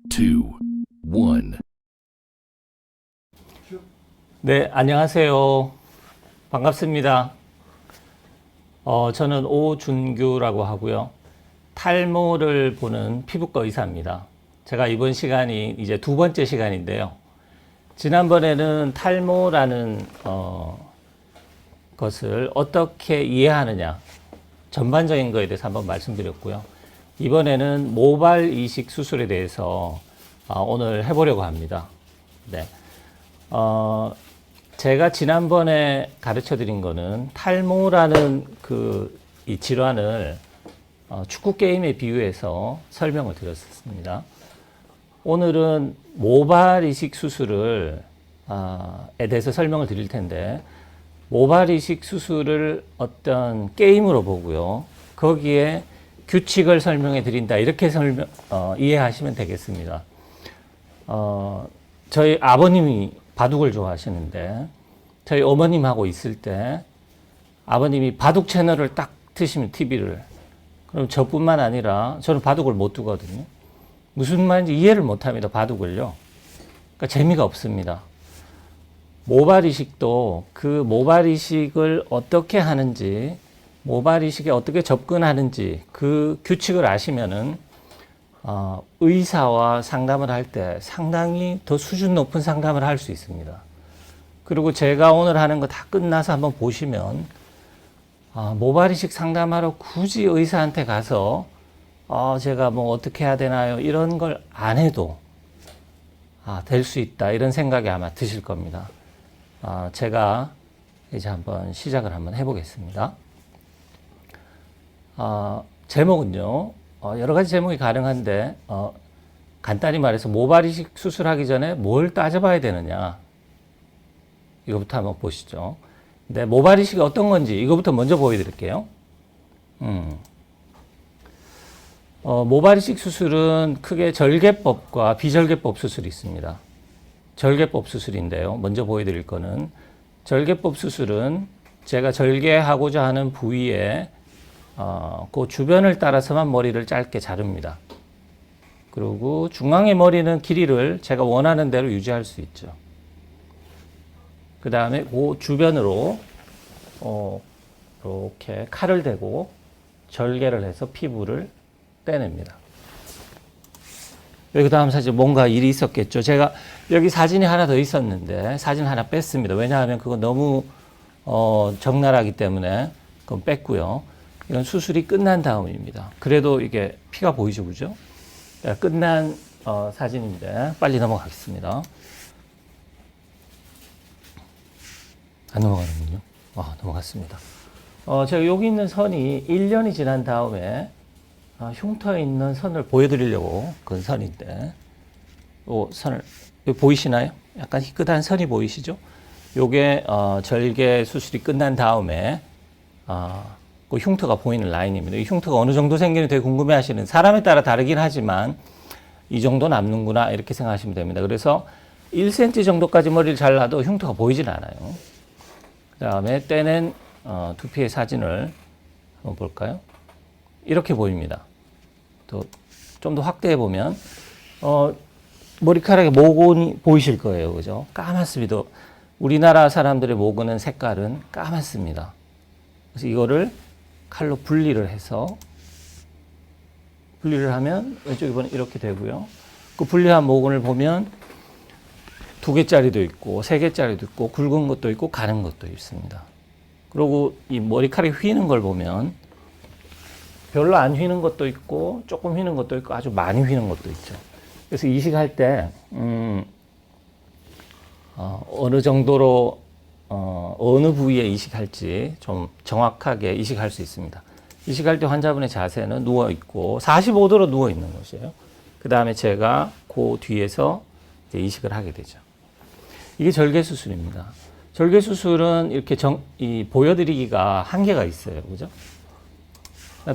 two, one. 네, 안녕하세요. 반갑습니다. 저는 오준규라고 하고요. 탈모를 보는 피부과 의사입니다. 제가 이번 시간이 이제 두 번째 시간인데요. 지난번에는 탈모라는 것을 어떻게 이해하느냐, 전반적인 거에 대해서 한번 말씀드렸고요. 이번에는 모발 이식 수술에 대해서 오늘 해보려고 합니다. 네. 제가 지난번에 가르쳐 드린 거는 탈모라는 이 질환을 축구 게임에 비유해서 설명을 드렸습니다. 오늘은 모발 이식 수술을 에 대해서 설명을 드릴 텐데, 모발 이식 수술을 어떤 게임으로 보고요. 거기에 규칙을 설명해 드린다. 이렇게 이해하시면 되겠습니다. 저희 아버님이 바둑을 좋아하시는데, 저희 어머님하고 있을 때 아버님이 바둑 채널을 딱 트시면 TV를, 그럼 저뿐만 아니라 저는 바둑을 못 두거든요. 무슨 말인지 이해를 못 합니다. 바둑을요. 그러니까 재미가 없습니다. 모발 이식도 그 모발 이식을 어떻게 하는지, 모발 이식에 어떻게 접근하는지 그 규칙을 아시면은 의사와 상담을 할 때 상당히 더 수준 높은 상담을 할 수 있습니다. 그리고 제가 오늘 하는 거 다 끝나서 한번 보시면 모발 이식 상담하러 굳이 의사한테 가서 제가 뭐 어떻게 해야 되나요? 이런 걸 안 해도 될 수 있다. 이런 생각이 아마 드실 겁니다. 제가 이제 한번 시작을 한번 해보겠습니다. 제목은요, 여러 가지 제목이 가능한데, 간단히 말해서 모발 이식 수술하기 전에 뭘 따져봐야 되느냐. 이거부터 한번 보시죠. 근데 모발 이식이 어떤 건지 이거부터 먼저 보여드릴게요. 모발 이식 수술은 크게 절개법과 비절개법 수술이 있습니다. 절개법 수술인데요. 먼저 보여드릴 거는, 절개법 수술은 제가 절개하고자 하는 부위에 그 주변을 따라서만 머리를 짧게 자릅니다. 그리고 중앙의 머리는 길이를 제가 원하는 대로 유지할 수 있죠. 그 다음에 그 주변으로 이렇게 칼을 대고 절개를 해서 피부를 떼냅니다. 여기 다음 사진 뭔가 일이 있었겠죠. 제가 여기 사진이 하나 더 있었는데 사진 하나 뺐습니다. 왜냐하면 그거 너무 적나라하기 때문에 그건 뺐고요. 이건 수술이 끝난 다음입니다. 그래도 이게 피가 보이죠, 그죠? 끝난 사진인데 빨리 넘어가겠습니다. 안 넘어가는군요. 넘어갔습니다. 제가 여기 있는 선이 1년이 지난 다음에 흉터에 있는 선을 보여드리려고 그은 선인데, 이 선을 여기 보이시나요? 약간 희끗한 선이 보이시죠? 요게 절개 수술이 끝난 다음에 그 흉터가 보이는 라인입니다. 이 흉터가 어느 정도 생기는지 되게 궁금해하시는, 사람에 따라 다르긴 하지만 이 정도 남는구나 이렇게 생각하시면 됩니다. 그래서 1cm 정도까지 머리를 잘라도 흉터가 보이진 않아요. 그 다음에 떼낸 두피의 사진을 한번 볼까요? 이렇게 보입니다. 좀 더 확대해 보면 머리카락의 모근이 보이실 거예요, 그죠? 까맣습니다. 우리나라 사람들의 모근은 색깔은 까맣습니다. 그래서 이거를 칼로 분리를 해서, 분리를 하면 왼쪽 이번에 이렇게 되고요. 그 분리한 모근을 보면 2개짜리도 있고 3개짜리도 있고 굵은 것도 있고 가는 것도 있습니다. 그리고 이 머리카락이 휘는 걸 보면 별로 안 휘는 것도 있고 조금 휘는 것도 있고 아주 많이 휘는 것도 있죠. 그래서 이식할 때 어느 정도로 어느 부위에 이식할지 좀 정확하게 이식할 수 있습니다. 이식할 때 환자분의 자세는 누워 있고 45도로 누워 있는 것이에요. 그 다음에 제가 그 뒤에서 이제 이식을 하게 되죠. 이게 절개 수술입니다. 절개 수술은 이렇게 보여드리기가 한계가 있어요, 그죠?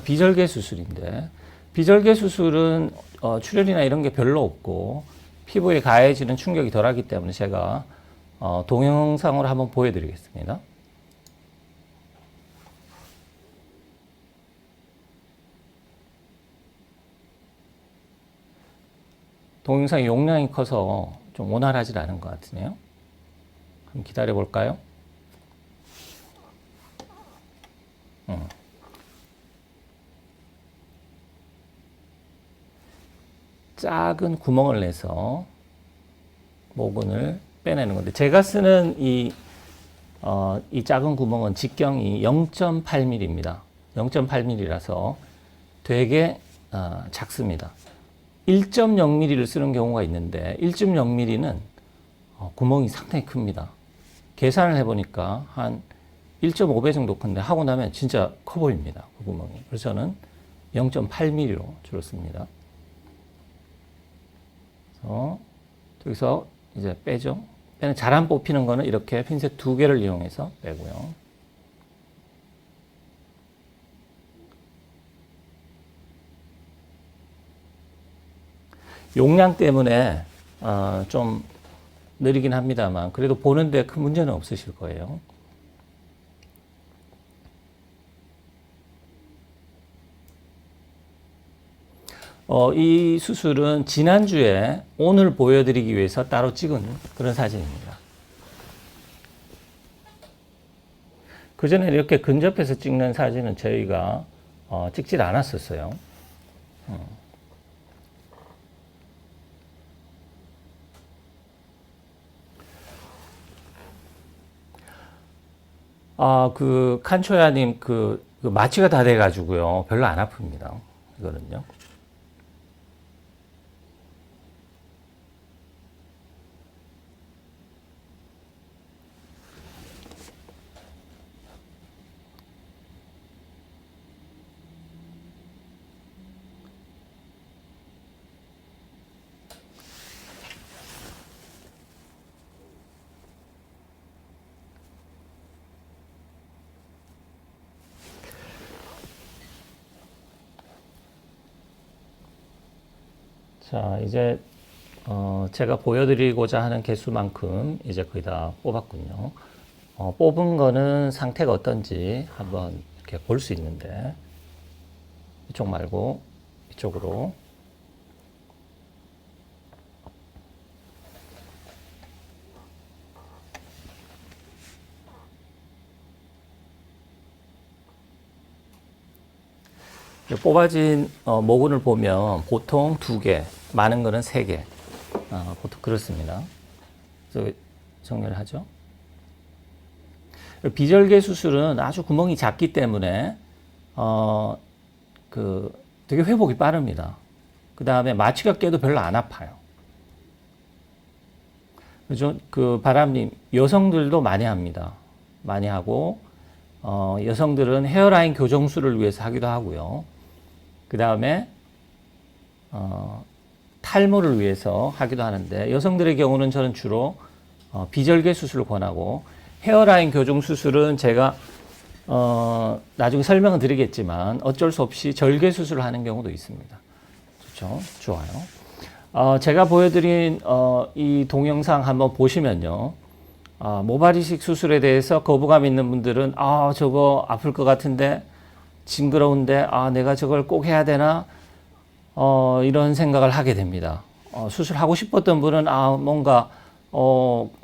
비절개 수술인데, 비절개 수술은 출혈이나 이런 게 별로 없고 피부에 가해지는 충격이 덜하기 때문에 제가 동영상으로 한번 보여드리겠습니다. 동영상의 용량이 커서 좀 원활하지 않은 것 같으네요. 한번 기다려 볼까요? 작은 구멍을 내서 모근을 빼내는 건데, 제가 쓰는 이 작은 구멍은 직경이 0.8mm입니다. 0.8mm라서 되게 작습니다. 1.0mm를 쓰는 경우가 있는데 1.0mm는 구멍이 상당히 큽니다. 계산을 해보니까 한 1.5배 정도 큰데 하고 나면 진짜 커 보입니다. 그 구멍이. 그래서 저는 0.8mm로 주로 씁니다. 여기서 이제 빼죠. 빼는 잘 안 뽑히는 거는 이렇게 핀셋 2개를 이용해서 빼고요. 용량 때문에 좀 느리긴 합니다만 그래도 보는데 큰 문제는 없으실 거예요. 이 수술은 지난주에 오늘 보여드리기 위해서 따로 찍은 그런 사진입니다. 그 전에 이렇게 근접해서 찍는 사진은 저희가 찍질 않았었어요. 그 칸초야님 그 마취가 다 돼가지고요 별로 안 아픕니다. 이거는요. 자, 이제 제가 보여드리고자 하는 개수만큼 이제 거의 다 뽑았군요. 뽑은 거는 상태가 어떤지 한번 이렇게 볼 수 있는데 이쪽 말고 이쪽으로 뽑아진 모근을 보면 보통 2개, 많은 거는 3개, 보통 그렇습니다. 그래서 정리를 하죠. 비절개 수술은 아주 구멍이 작기 때문에 되게 회복이 빠릅니다. 그 다음에 마취가 깨도 별로 안 아파요. 그죠? 그 바람님, 여성들도 많이 합니다. 많이 하고 여성들은 헤어라인 교정술을 위해서 하기도 하고요. 그 다음에 탈모를 위해서 하기도 하는데 여성들의 경우는 저는 주로 비절개 수술을 권하고 헤어라인 교정 수술은 제가 나중에 설명은 드리겠지만 어쩔 수 없이 절개 수술을 하는 경우도 있습니다. 그렇죠? 좋아요. 제가 보여드린 이 동영상 한번 보시면요. 모발 이식 수술에 대해서 거부감 있는 분들은 저거 아플 것 같은데 징그러운데 내가 저걸 꼭 해야 되나 이런 생각을 하게 됩니다. 수술하고 싶었던 분은 뭔가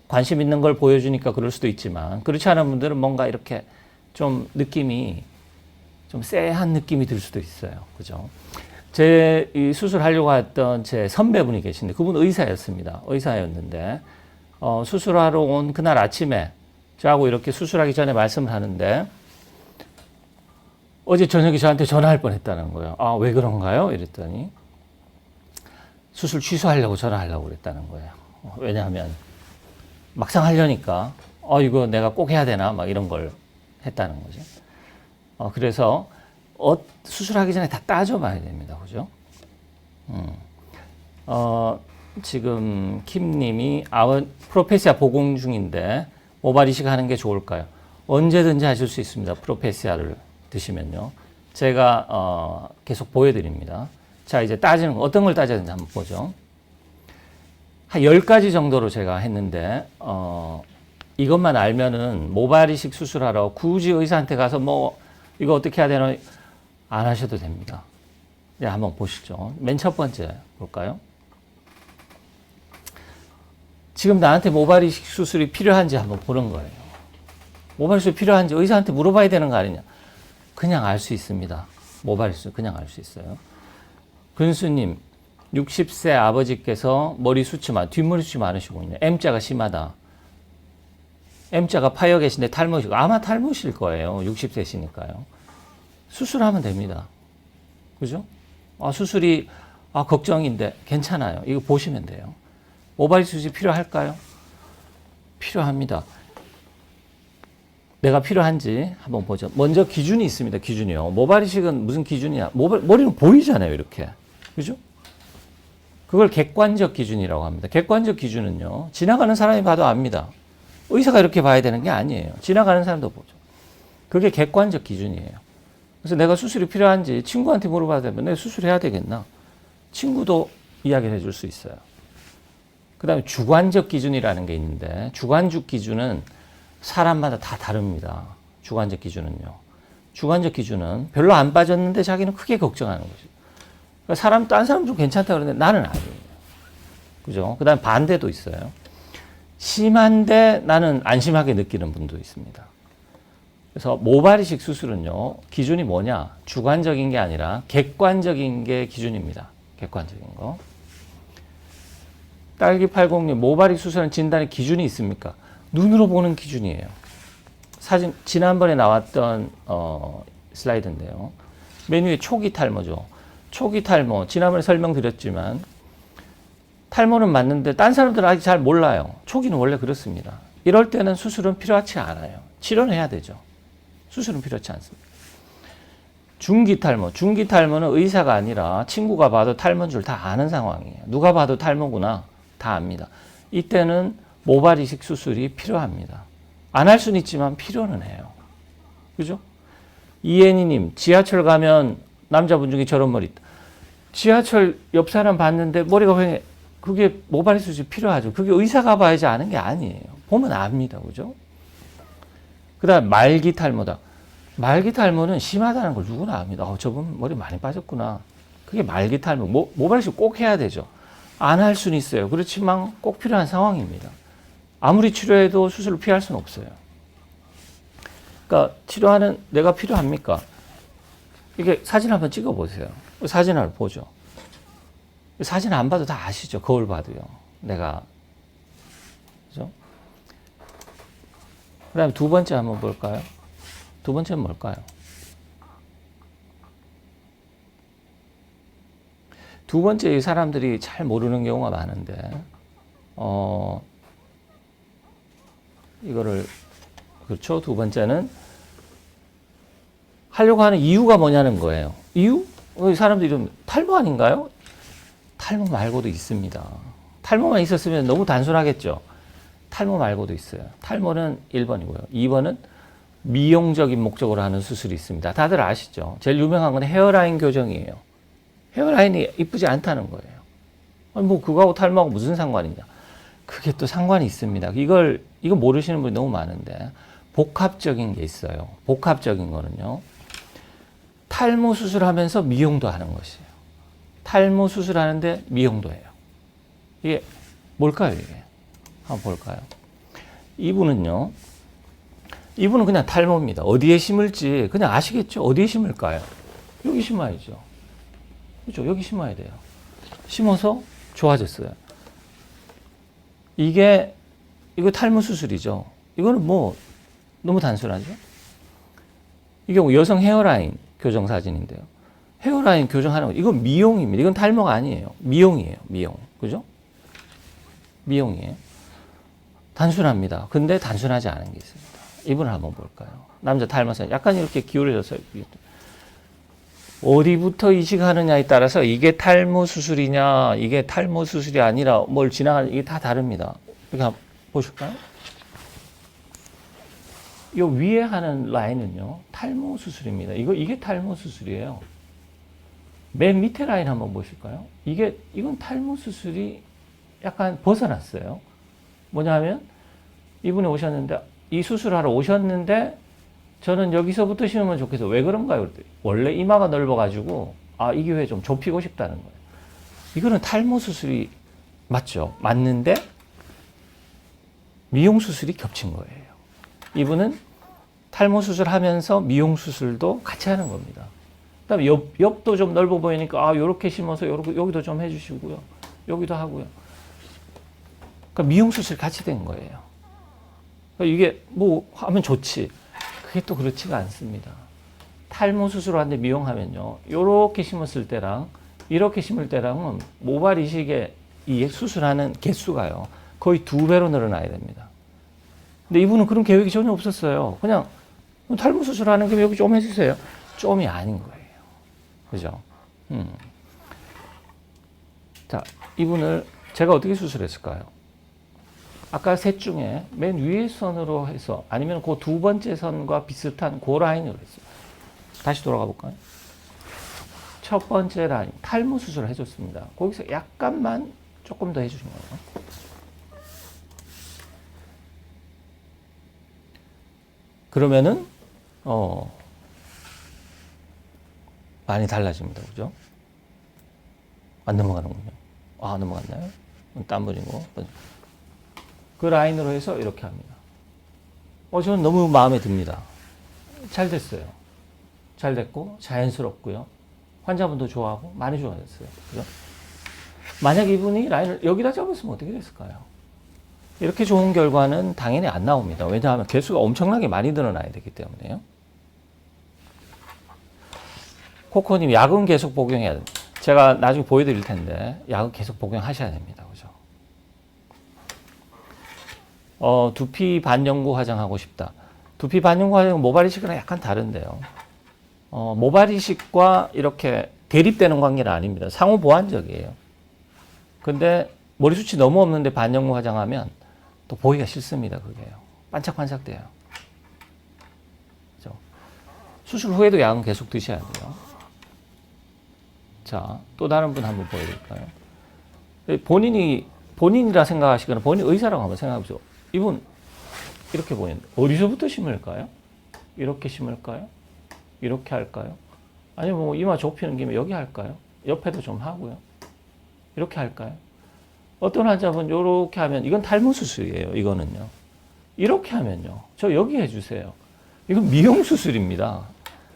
관심 있는 걸 보여주니까 그럴 수도 있지만 그렇지 않은 분들은 뭔가 이렇게 좀 느낌이 좀 쎄한 느낌이 들 수도 있어요. 그죠? 제 이 수술하려고 했던 제 선배분이 계신데 그분 의사였습니다. 의사였는데 수술하러 온 그날 아침에 저하고 이렇게 수술하기 전에 말씀을 하는데 어제 저녁에 저한테 전화할 뻔했다는 거예요. 왜 그런가요? 이랬더니 수술 취소하려고 전화하려고 그랬다는 거예요. 왜냐하면 막상 하려니까 이거 내가 꼭 해야 되나 막 이런 걸 했다는 거죠. 그래서 수술하기 전에 다 따져봐야 됩니다. 그죠? 지금 킴님이 프로페시아 복용 중인데 모발 이식 하는 게 좋을까요? 언제든지 하실 수 있습니다. 프로페시아를 드시면요. 제가 계속 보여드립니다. 자, 이제 따지는 거 어떤 걸 따져야 되는지 한번 보죠. 한 10가지 정도로 제가 했는데 이것만 알면은 모발 이식 수술하러 굳이 의사한테 가서 이거 어떻게 해야 되나 안 하셔도 됩니다. 네, 한번 보시죠. 맨 첫 번째 볼까요? 지금 나한테 모발 이식 수술이 필요한지 한번 보는 거예요. 모발 수술 필요한지 의사한테 물어봐야 되는 거 아니냐. 그냥 알 수 있습니다. 모발 수술 그냥 알 수 있어요. 근수님, 60세 아버지께서 머리 숱이 뒷머리 숱이 많으시군요. M자가 심하다. M자가 파여 계신데 탈모시고 아마 탈모실 거예요. 60세시니까요. 수술하면 됩니다. 그죠? 수술이 걱정인데 괜찮아요. 이거 보시면 돼요. 모발 수술이 필요할까요? 필요합니다. 내가 필요한지 한번 보죠. 먼저 기준이 있습니다. 기준이요. 모발 이식은 무슨 기준이냐? 머리는 보이잖아요. 이렇게. 그죠? 그걸 객관적 기준이라고 합니다. 객관적 기준은요. 지나가는 사람이 봐도 압니다. 의사가 이렇게 봐야 되는 게 아니에요. 지나가는 사람도 보죠. 그게 객관적 기준이에요. 그래서 내가 수술이 필요한지 친구한테 물어봐야 되면 내가 수술해야 되겠나? 친구도 이야기를 해줄 수 있어요. 그 다음에 주관적 기준이라는 게 있는데 주관적 기준은 사람마다 다 다릅니다. 주관적 기준은요. 주관적 기준은 별로 안 빠졌는데 자기는 크게 걱정하는 거죠. 그러니까 딴 사람도 괜찮다 그러는데 나는 아니에요. 그죠? 그 다음에 반대도 있어요. 심한데 나는 안심하게 느끼는 분도 있습니다. 그래서 모발 이식 수술은요, 기준이 뭐냐? 주관적인 게 아니라 객관적인 게 기준입니다. 객관적인 거. 딸기80님, 모발 이식 수술은 진단의 기준이 있습니까? 눈으로 보는 기준이에요. 사진, 지난번에 나왔던, 슬라이드인데요. 맨 위에 초기 탈모죠. 초기 탈모, 지난번에 설명드렸지만, 탈모는 맞는데, 딴 사람들은 아직 잘 몰라요. 초기는 원래 그렇습니다. 이럴 때는 수술은 필요하지 않아요. 치료는 해야 되죠. 수술은 필요하지 않습니다. 중기 탈모. 중기 탈모는 의사가 아니라 친구가 봐도 탈모인 줄 다 아는 상황이에요. 누가 봐도 탈모구나. 다 압니다. 이때는 모발 이식 수술이 필요합니다. 안 할 수는 있지만 필요는 해요. 그죠? 이애니님, 지하철 가면 남자분 중에 저런 머리 있다. 지하철 옆 사람 봤는데 머리가 휑해. 그게 모발 이식 수술이 필요하죠. 그게 의사가 봐야지 아는 게 아니에요. 보면 압니다. 그죠? 그 다음 말기 탈모다. 말기 탈모는 심하다는 걸 누구나 압니다. 저분 머리 많이 빠졌구나. 그게 말기 탈모. 모발 이식 꼭 해야 되죠. 안 할 수는 있어요. 그렇지만 꼭 필요한 상황입니다. 아무리 치료해도 수술을 피할 수는 없어요. 그러니까 치료하는 내가 필요합니까? 이게 사진 한번 찍어보세요. 사진 하나 보죠. 사진 안 봐도 다 아시죠? 거울 봐도요. 내가. 그죠? 그 다음에 두 번째 한번 볼까요? 두 번째는 뭘까요? 두 번째 사람들이 잘 모르는 경우가 많은데, 이거를, 그렇죠. 두 번째는 하려고 하는 이유가 뭐냐는 거예요. 이유? 사람들이 좀 탈모 아닌가요? 탈모 말고도 있습니다. 탈모만 있었으면 너무 단순하겠죠. 탈모 말고도 있어요. 탈모는 1번이고요. 2번은 미용적인 목적으로 하는 수술이 있습니다. 다들 아시죠? 제일 유명한 건 헤어라인 교정이에요. 헤어라인이 이쁘지 않다는 거예요. 뭐 그거하고 탈모하고 무슨 상관이냐. 그게 또 상관이 있습니다. 이거 모르시는 분이 너무 많은데 복합적인 게 있어요. 복합적인 거는요. 탈모 수술하면서 미용도 하는 것이에요. 탈모 수술하는데 미용도 해요. 이게 뭘까요, 이게? 한번 볼까요? 이분은 그냥 탈모입니다. 어디에 심을지 그냥 아시겠죠? 어디에 심을까요? 여기 심어야죠. 그렇죠? 여기 심어야 돼요. 심어서 좋아졌어요. 이거 탈모 수술이죠. 이거는 뭐 너무 단순하죠? 이게 여성 헤어라인 교정 사진인데요. 헤어라인 교정하는 거, 이건 미용입니다. 이건 탈모가 아니에요. 미용이에요. 미용. 그죠? 미용이에요. 단순합니다. 근데 단순하지 않은 게 있습니다. 이분을 한번 볼까요? 남자 탈모사 약간 이렇게 기울여져서 어디부터 이식하느냐에 따라서 이게 탈모 수술이냐, 이게 탈모 수술이 아니라 뭘 지나가는 이게 다 다릅니다. 이렇게 한번 보실까요? 이 위에 하는 라인은요, 탈모 수술입니다. 이게 탈모 수술이에요. 맨 밑에 라인 한번 보실까요? 이건 탈모 수술이 약간 벗어났어요. 뭐냐면, 이분이 오셨는데, 이 수술하러 오셨는데, 저는 여기서부터 심으면 좋겠어요. 왜 그런가요? 원래 이마가 넓어가지고, 이 기회에 좀 좁히고 싶다는 거예요. 이거는 탈모 수술이 맞죠? 맞는데, 미용 수술이 겹친 거예요. 이분은 탈모 수술하면서 미용 수술도 같이 하는 겁니다. 그다음에 옆도 좀 넓어 보이니까 요렇게 심어서 여기도 좀 해주시고요. 여기도 하고요. 그러니까 미용 수술 같이 된 거예요. 그러니까 이게 뭐 하면 좋지. 그게 또 그렇지가 않습니다. 탈모 수술을 하는데 미용하면요. 요렇게 심었을 때랑 이렇게 심을 때랑은 모발 이식의 이 수술하는 개수가요. 거의 2배로 늘어나야 됩니다. 근데 이분은 그런 계획이 전혀 없었어요. 그냥 탈모 수술하는 김에 여기 좀 해주세요. 좀이 아닌 거예요. 그죠? 자, 이분을 제가 어떻게 수술했을까요? 아까 셋 중에 맨 위에 선으로 해서 아니면 그 두 번째 선과 비슷한 그 라인으로 했어요. 다시 돌아가 볼까요? 첫 번째 라인, 탈모 수술을 해줬습니다. 거기서 약간만 조금 더 해주신 거예요. 그러면은 많이 달라집니다. 그죠? 안 넘어가는군요. 넘어갔나요? 땀 흘리고. 그 라인으로 해서 이렇게 합니다. 저는 너무 마음에 듭니다. 잘 됐어요. 잘 됐고, 자연스럽고요. 환자분도 좋아하고, 많이 좋아졌어요. 그죠? 만약 이분이 라인을 여기다 잡았으면 어떻게 됐을까요? 이렇게 좋은 결과는 당연히 안 나옵니다. 왜냐하면 개수가 엄청나게 많이 늘어나야 되기 때문에요. 코코님, 약은 계속 복용해야 됩니다. 제가 나중에 보여드릴 텐데, 약은 계속 복용하셔야 됩니다. 그죠? 두피 반영구 화장하고 싶다. 두피 반영구 화장은 모발 이식이랑 약간 다른데요. 모발 이식과 이렇게 대립되는 관계는 아닙니다. 상호 보완적이에요. 근데 머리숱이 너무 없는데 반영구 화장하면 또 보기가 싫습니다. 그게요. 반짝반짝 돼요. 그죠? 수술 후에도 약은 계속 드셔야 돼요. 자, 또 다른 분 한번 보여드릴까요? 본인이라 생각하시거나 본인 의사라고 한번 생각해 보죠. 이분 이렇게 보이는데 어디서부터 심을까요? 이렇게 심을까요? 이렇게 할까요? 아니면 뭐 이마 좁히는 김에 여기 할까요? 옆에도 좀 하고요. 이렇게 할까요? 어떤 환자분 이렇게 하면 이건 탈모 수술이에요. 이거는요. 이렇게 하면요. 저 여기 해주세요. 이건 미용 수술입니다.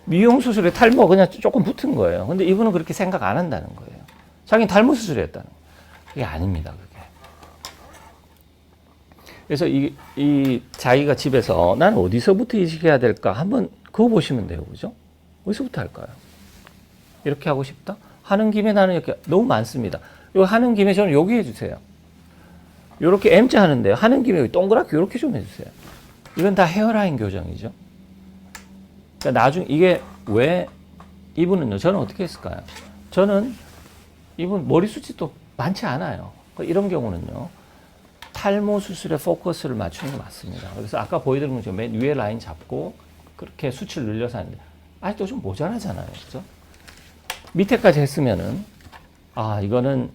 미용 수술에 탈모가 그냥 조금 붙은 거예요. 근데 이분은 그렇게 생각 안 한다는 거예요. 자기는 탈모 수술을 했다는 거예요. 그게 아닙니다. 그게. 그래서 이 자기가 집에서 나는 어디서부터 이식해야 될까 한번 그거 보시면 돼요. 그죠? 어디서부터 할까요? 이렇게 하고 싶다? 하는 김에 나는 이렇게 너무 많습니다. 이거 하는 김에 저는 여기 해주세요. 이렇게 M자 하는데요. 하는 김에 동그랗게 이렇게 좀 해주세요. 이건 다 헤어라인 교정이죠. 그러니까 나중에 이게 왜 이분은요. 저는 어떻게 했을까요? 저는 이분 머리숱이 또 많지 않아요. 그러니까 이런 경우는요. 탈모 수술에 포커스를 맞추는 게 맞습니다. 그래서 아까 보여드린 것처럼 맨 위에 라인 잡고 그렇게 수치를 늘려서 하는데 아직도 좀 모자라잖아요. 그죠? 밑에까지 했으면은 이거는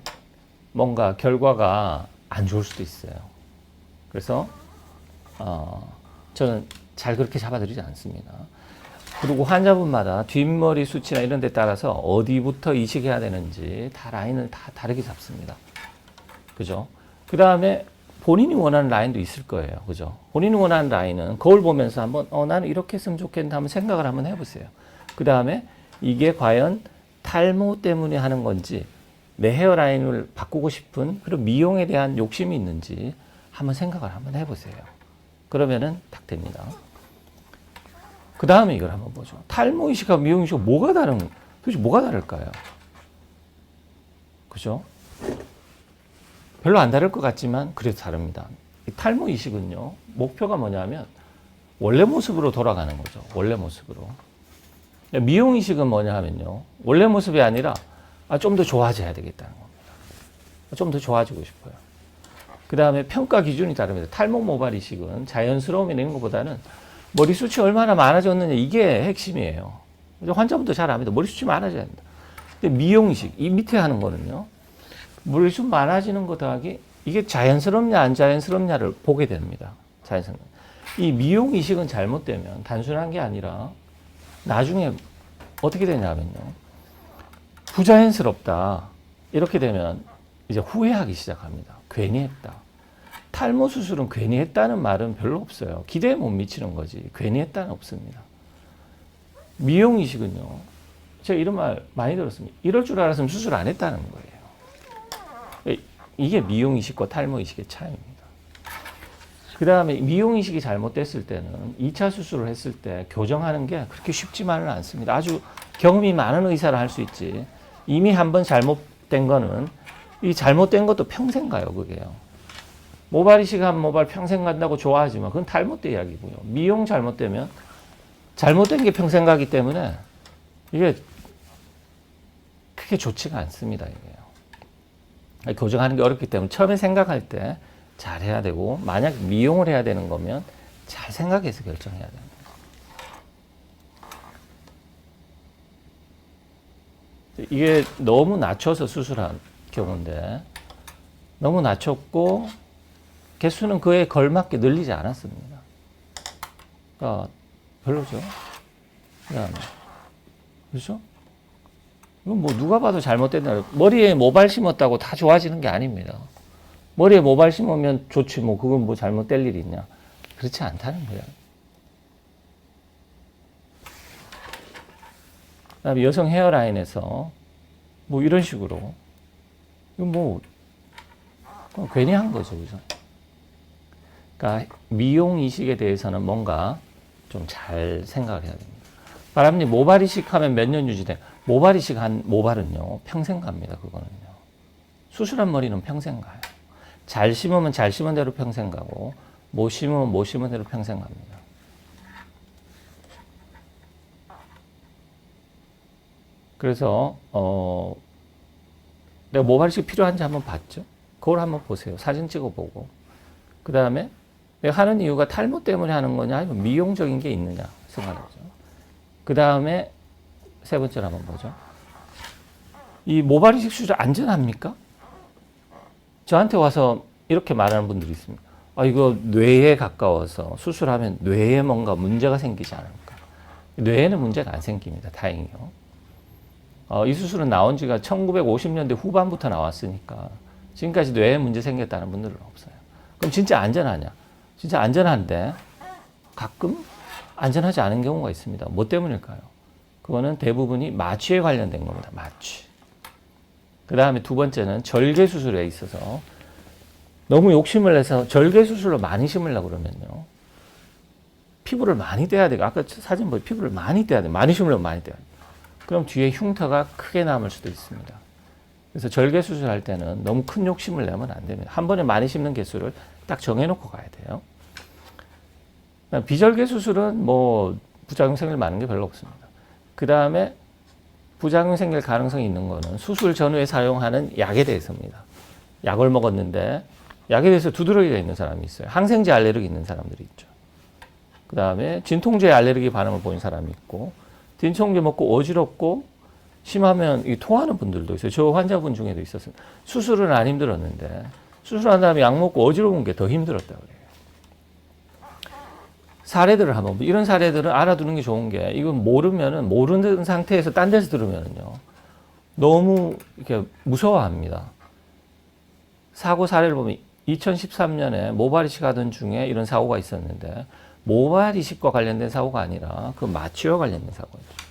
뭔가 결과가 안 좋을 수도 있어요. 그래서 저는 잘 그렇게 잡아드리지 않습니다. 그리고 환자분마다 뒷머리 수치나 이런 데 따라서 어디부터 이식해야 되는지 다 라인을 다 다르게 잡습니다. 그죠? 그 다음에 본인이 원하는 라인도 있을 거예요. 그죠? 본인이 원하는 라인은 거울 보면서 한번 나는 이렇게 했으면 좋겠는데 한번 생각을 한번 해보세요. 그 다음에 이게 과연 탈모 때문에 하는 건지 내 헤어라인을 바꾸고 싶은 그런 미용에 대한 욕심이 있는지 한번 생각을 한번 해보세요. 그러면은 딱 됩니다. 그 다음에 이걸 한번 보죠. 탈모 이식하고 미용 이식하고 도대체 뭐가 다를까요? 그죠? 별로 안 다를 것 같지만 그래도 다릅니다. 이 탈모 이식은요, 목표가 뭐냐면 원래 모습으로 돌아가는 거죠. 원래 모습으로. 미용 이식은 뭐냐 하면요, 원래 모습이 아니라 좀 더 좋아져야 되겠다는 겁니다. 좀 더 좋아지고 싶어요. 그 다음에 평가 기준이 다릅니다. 탈모 모발 이식은 자연스러움이나 이런 것보다는 머리숱이 얼마나 많아졌느냐 이게 핵심이에요. 환자분도 잘 압니다. 머리숱이 많아져야 된다. 근데 미용 이식, 이 밑에 하는 거는요, 머리숱 많아지는 거 더하기 이게 자연스럽냐 안 자연스럽냐를 보게 됩니다. 자연스럽냐. 이 미용 이식은 잘못되면 단순한 게 아니라 나중에 어떻게 되냐면요, 부자연스럽다 이렇게 되면 이제 후회하기 시작합니다. 괜히 했다. 탈모 수술은 괜히 했다는 말은 별로 없어요. 기대에 못 미치는 거지. 괜히 했다는 없습니다. 미용 이식은요. 제가 이런 말 많이 들었습니다. 이럴 줄 알았으면 수술 안 했다는 거예요. 이게 미용 이식과 탈모 이식의 차이입니다. 그 다음에 미용 이식이 잘못됐을 때는 2차 수술을 했을 때 교정하는 게 그렇게 쉽지만은 않습니다. 아주 경험이 많은 의사를 할 수 있지. 이미 한번 잘못된 거는 이 잘못된 것도 평생 가요, 그게요. 모발 이식하면 모발 평생 간다고 좋아하지만 그건 탈모때 이야기고요. 미용 잘못되면 잘못된 게 평생 가기 때문에 이게 크게 좋지가 않습니다, 이게요. 교정하는 게 어렵기 때문에 처음에 생각할 때 잘 해야 되고, 만약 미용을 해야 되는 거면 잘 생각해서 결정해야 됩니다. 이게 너무 낮춰서 수술한 경우인데, 너무 낮췄고 개수는 그에 걸맞게 늘리지 않았습니다. 그러니까 별로죠. 그다음에 그렇죠? 이건 뭐 누가 봐도 잘못됐다. 머리에 모발 심었다고 다 좋아지는 게 아닙니다. 머리에 모발 심으면 좋지 뭐 그건 뭐 잘못될 일이 있냐. 그렇지 않다는 거예요. 그다음에 여성 헤어라인에서 뭐 이런 식으로 이건 뭐 괜히 한 거죠, 그죠? 그러니까 미용 이식에 대해서는 뭔가 좀 잘 생각을 해야 됩니다. 바람님 모발 이식하면 몇 년 유지돼? 모발 이식한 모발은요 평생 갑니다. 그거는요. 수술한 머리는 평생 가요. 잘 심으면 잘 심은 대로 평생 가고 못 심으면 못 심은 대로 평생 갑니다. 그래서 내가 모발 이식 필요한지 한번 봤죠. 그걸 한번 보세요. 사진 찍어보고 그 다음에 내가 하는 이유가 탈모 때문에 하는 거냐 아니면 미용적인 게 있느냐 생각하죠. 그 다음에 세 번째로 한번 보죠. 이 모발 이식 수술 안전합니까? 저한테 와서 이렇게 말하는 분들이 있습니다. 아, 이거 뇌에 가까워서 수술하면 뇌에 뭔가 문제가 생기지 않을까. 뇌에는 문제가 안 생깁니다. 다행히요. 이 수술은 나온 지가 1950년대 후반부터 나왔으니까 지금까지 뇌에 문제 생겼다는 분들은 없어요. 그럼 진짜 안전하냐? 진짜 안전한데 가끔 안전하지 않은 경우가 있습니다. 뭐 때문일까요? 그거는 대부분이 마취에 관련된 겁니다. 마취. 그 다음에 두 번째는 절개 수술에 있어서 너무 욕심을 내서 절개 수술로 많이 심으려고 그러면요. 피부를 많이 떼야 돼요. 아까 사진 보여 피부를 많이 떼야 돼요. 많이 심으려면 많이 떼야 돼요. 그럼 뒤에 흉터가 크게 남을 수도 있습니다. 그래서 절개 수술할 때는 너무 큰 욕심을 내면 안 됩니다. 한 번에 많이 심는 개수를 딱 정해놓고 가야 돼요. 비절개 수술은 뭐 부작용 생길 많은 게 별로 없습니다. 그 다음에 부작용 생길 가능성이 있는 거는 수술 전후에 사용하는 약에 대해서입니다. 약을 먹었는데 약에 대해서 두드러기가 있는 사람이 있어요. 항생제 알레르기 있는 사람들이 있죠. 그 다음에 진통제 알레르기 반응을 보인 사람이 있고 진통제 먹고 어지럽고 심하면 이 토하는 분들도 있어요. 저 환자분 중에도 있었습니다. 수술은 안 힘들었는데 수술한 다음에 약 먹고 어지러운 게 더 힘들었다고 그래요. 사례들을 한번 이런 사례들은 알아두는 게 좋은 게 이건 모르는 상태에서 딴 데서 들으면요 너무 이렇게 무서워합니다. 사고 사례를 보면 2013년에 모발 이식하던 중에 이런 사고가 있었는데 모발 이식과 관련된 사고가 아니라 그 마취와 관련된 사고였죠.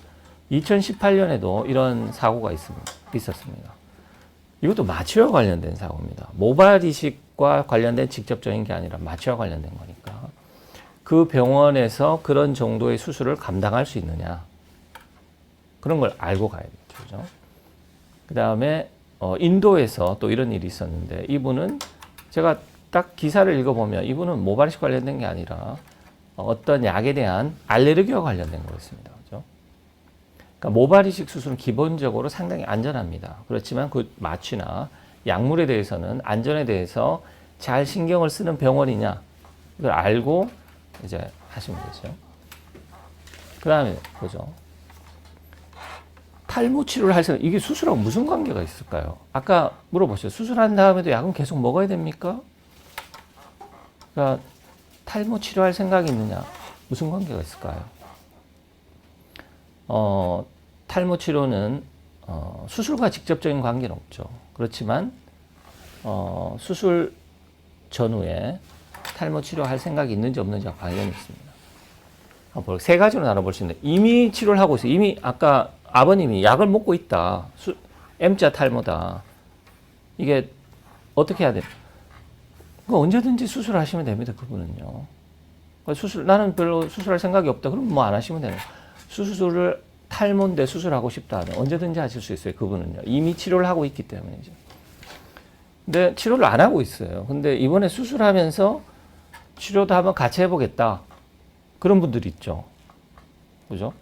2018년에도 이런 사고가 있었습니다. 이것도 마취와 관련된 사고입니다. 모발 이식과 관련된 직접적인 게 아니라 마취와 관련된 거니까 그 병원에서 그런 정도의 수술을 감당할 수 있느냐 그런 걸 알고 가야 되겠죠. 그죠? 그 다음에 인도에서 또 이런 일이 있었는데 이분은 제가 딱 기사를 읽어보면 이분은 모발 이식 관련된 게 아니라 어떤 약에 대한 알레르기와 관련된 거였습니다. 그죠? 그러니까 모발 이식 수술은 기본적으로 상당히 안전합니다. 그렇지만 그 마취나 약물에 대해서는 안전에 대해서 잘 신경을 쓰는 병원이냐 이걸 알고 이제 하시면 되죠. 그 다음에 보죠. 탈모 치료를 할 생각, 이게 수술하고 무슨 관계가 있을까요? 아까 물어보셨죠. 수술한 다음에도 약은 계속 먹어야 됩니까? 그러니까 탈모 치료할 생각이 있느냐? 무슨 관계가 있을까요? 탈모 치료는 수술과 직접적인 관계는 없죠. 그렇지만 수술 전후에 탈모 치료할 생각이 있는지 없는지가 관련이 있습니다. 세 가지로 나눠볼 수 있는데, 이미 치료를 하고 있어요. 이미 아까 아버님이 약을 먹고 있다. M자 탈모다. 이게 어떻게 해야 돼요? 언제든지 수술하시면 됩니다. 그분은요. 나는 별로 수술할 생각이 없다. 그럼 뭐 안 하시면 되는 거예요. 수술을 탈모인데 수술하고 싶다 하면 언제든지 하실 수 있어요. 그분은요. 이미 치료를 하고 있기 때문이죠. 근데 치료를 안 하고 있어요. 근데 이번에 수술하면서 치료도 한번 같이 해보겠다. 그런 분들이 있죠. 그죠?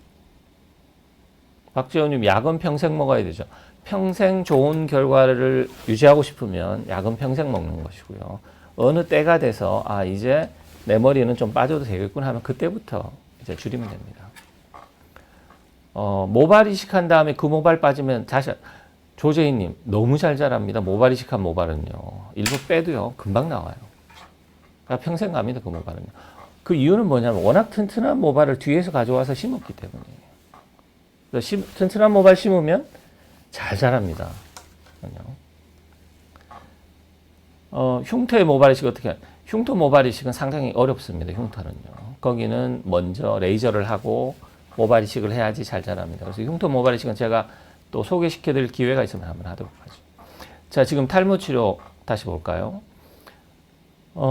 박지원님, 약은 평생 먹어야 되죠. 평생 좋은 결과를 유지하고 싶으면 약은 평생 먹는 것이고요. 어느 때가 돼서 이제 내 머리는 좀 빠져도 되겠구나 하면 그때부터 이제 줄이면 됩니다. 모발 이식한 다음에 그 모발 빠지면 다시 조재희님 너무 잘 자랍니다. 모발 이식한 모발은요. 일부 빼도요 금방 나와요. 그러니까 평생 갑니다. 그 모발은요. 그 이유는 뭐냐면 워낙 튼튼한 모발을 뒤에서 가져와서 심었기 때문이에요. 그래서 튼튼한 모발 심으면 잘 자랍니다. 흉터의 모발 이식 어떻게 해요? 흉터 모발 이식은 상당히 어렵습니다. 흉터는요. 거기는 먼저 레이저를 하고 모발 이식을 해야지 잘 자랍니다. 그래서 흉터 모발 이식은 제가 또 소개시켜 드릴 기회가 있으면 한번 하도록 하죠. 자, 지금 탈모 치료 다시 볼까요?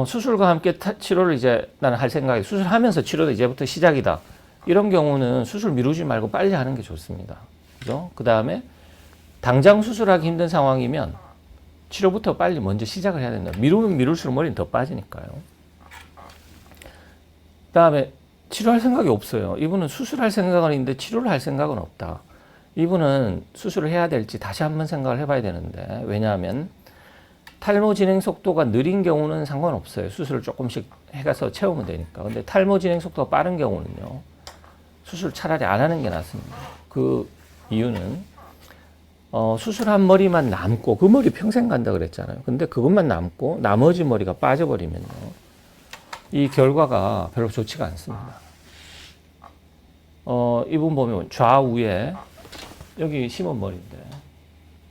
수술과 함께 치료를 이제 나는 할 생각이, 수술하면서 치료도 이제부터 시작이다. 이런 경우는 수술 미루지 말고 빨리 하는 게 좋습니다. 그죠? 그 다음에 당장 수술하기 힘든 상황이면 치료부터 빨리 먼저 시작을 해야 된다. 미루면 미룰수록 머리는 더 빠지니까요. 그 다음에 치료할 생각이 없어요. 이분은 수술할 생각은 있는데 치료를 할 생각은 없다. 이분은 수술을 해야 될지 다시 한번 생각을 해봐야 되는데, 왜냐하면 탈모 진행 속도가 느린 경우는 상관없어요. 수술을 조금씩 해가서 채우면 되니까. 근데 탈모 진행 속도가 빠른 경우는요, 수술 차라리 안 하는 게 낫습니다. 그 이유는 수술한 머리만 남고, 그 머리 평생 간다 그랬잖아요. 근데 그것만 남고 나머지 머리가 빠져버리면요, 이 결과가 별로 좋지가 않습니다. 이분 보면 좌우에 여기 심은 머리인데,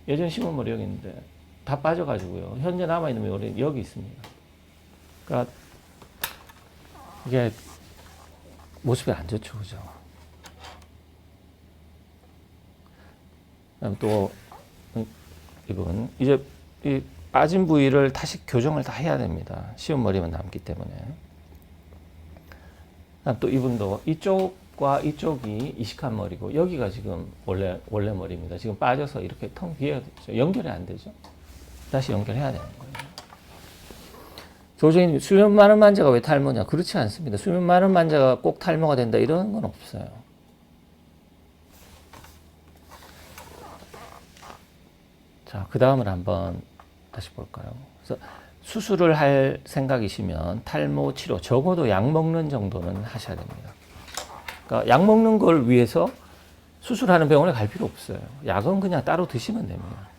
예전에 심은 머리 여기 있는데 다 빠져가지고요, 현재 남아있는 머리는 여기 있습니다. 그러니까 이게 모습이 안 좋죠. 그죠? 또 이분 이제 이 빠진 부위를 다시 교정을 다 해야 됩니다. 심은 머리만 남기 때문에. 또 이분도 이쪽과 이쪽이 이식한 머리고 여기가 지금 원래 머리입니다. 지금 빠져서 이렇게 텅 비어야 되죠. 연결이 안 되죠. 다시 연결해야 되는 거예요. 조정님, 수면 많은 환자가 왜 탈모냐? 그렇지 않습니다. 수면 많은 환자가 꼭 탈모가 된다 이런 건 없어요. 자, 그 다음을 한번 다시 볼까요? 그래서 수술을 할 생각이시면 탈모 치료, 적어도 약 먹는 정도는 하셔야 됩니다. 그러니까 약 먹는 걸 위해서 수술하는 병원에 갈 필요 없어요. 약은 그냥 따로 드시면 됩니다.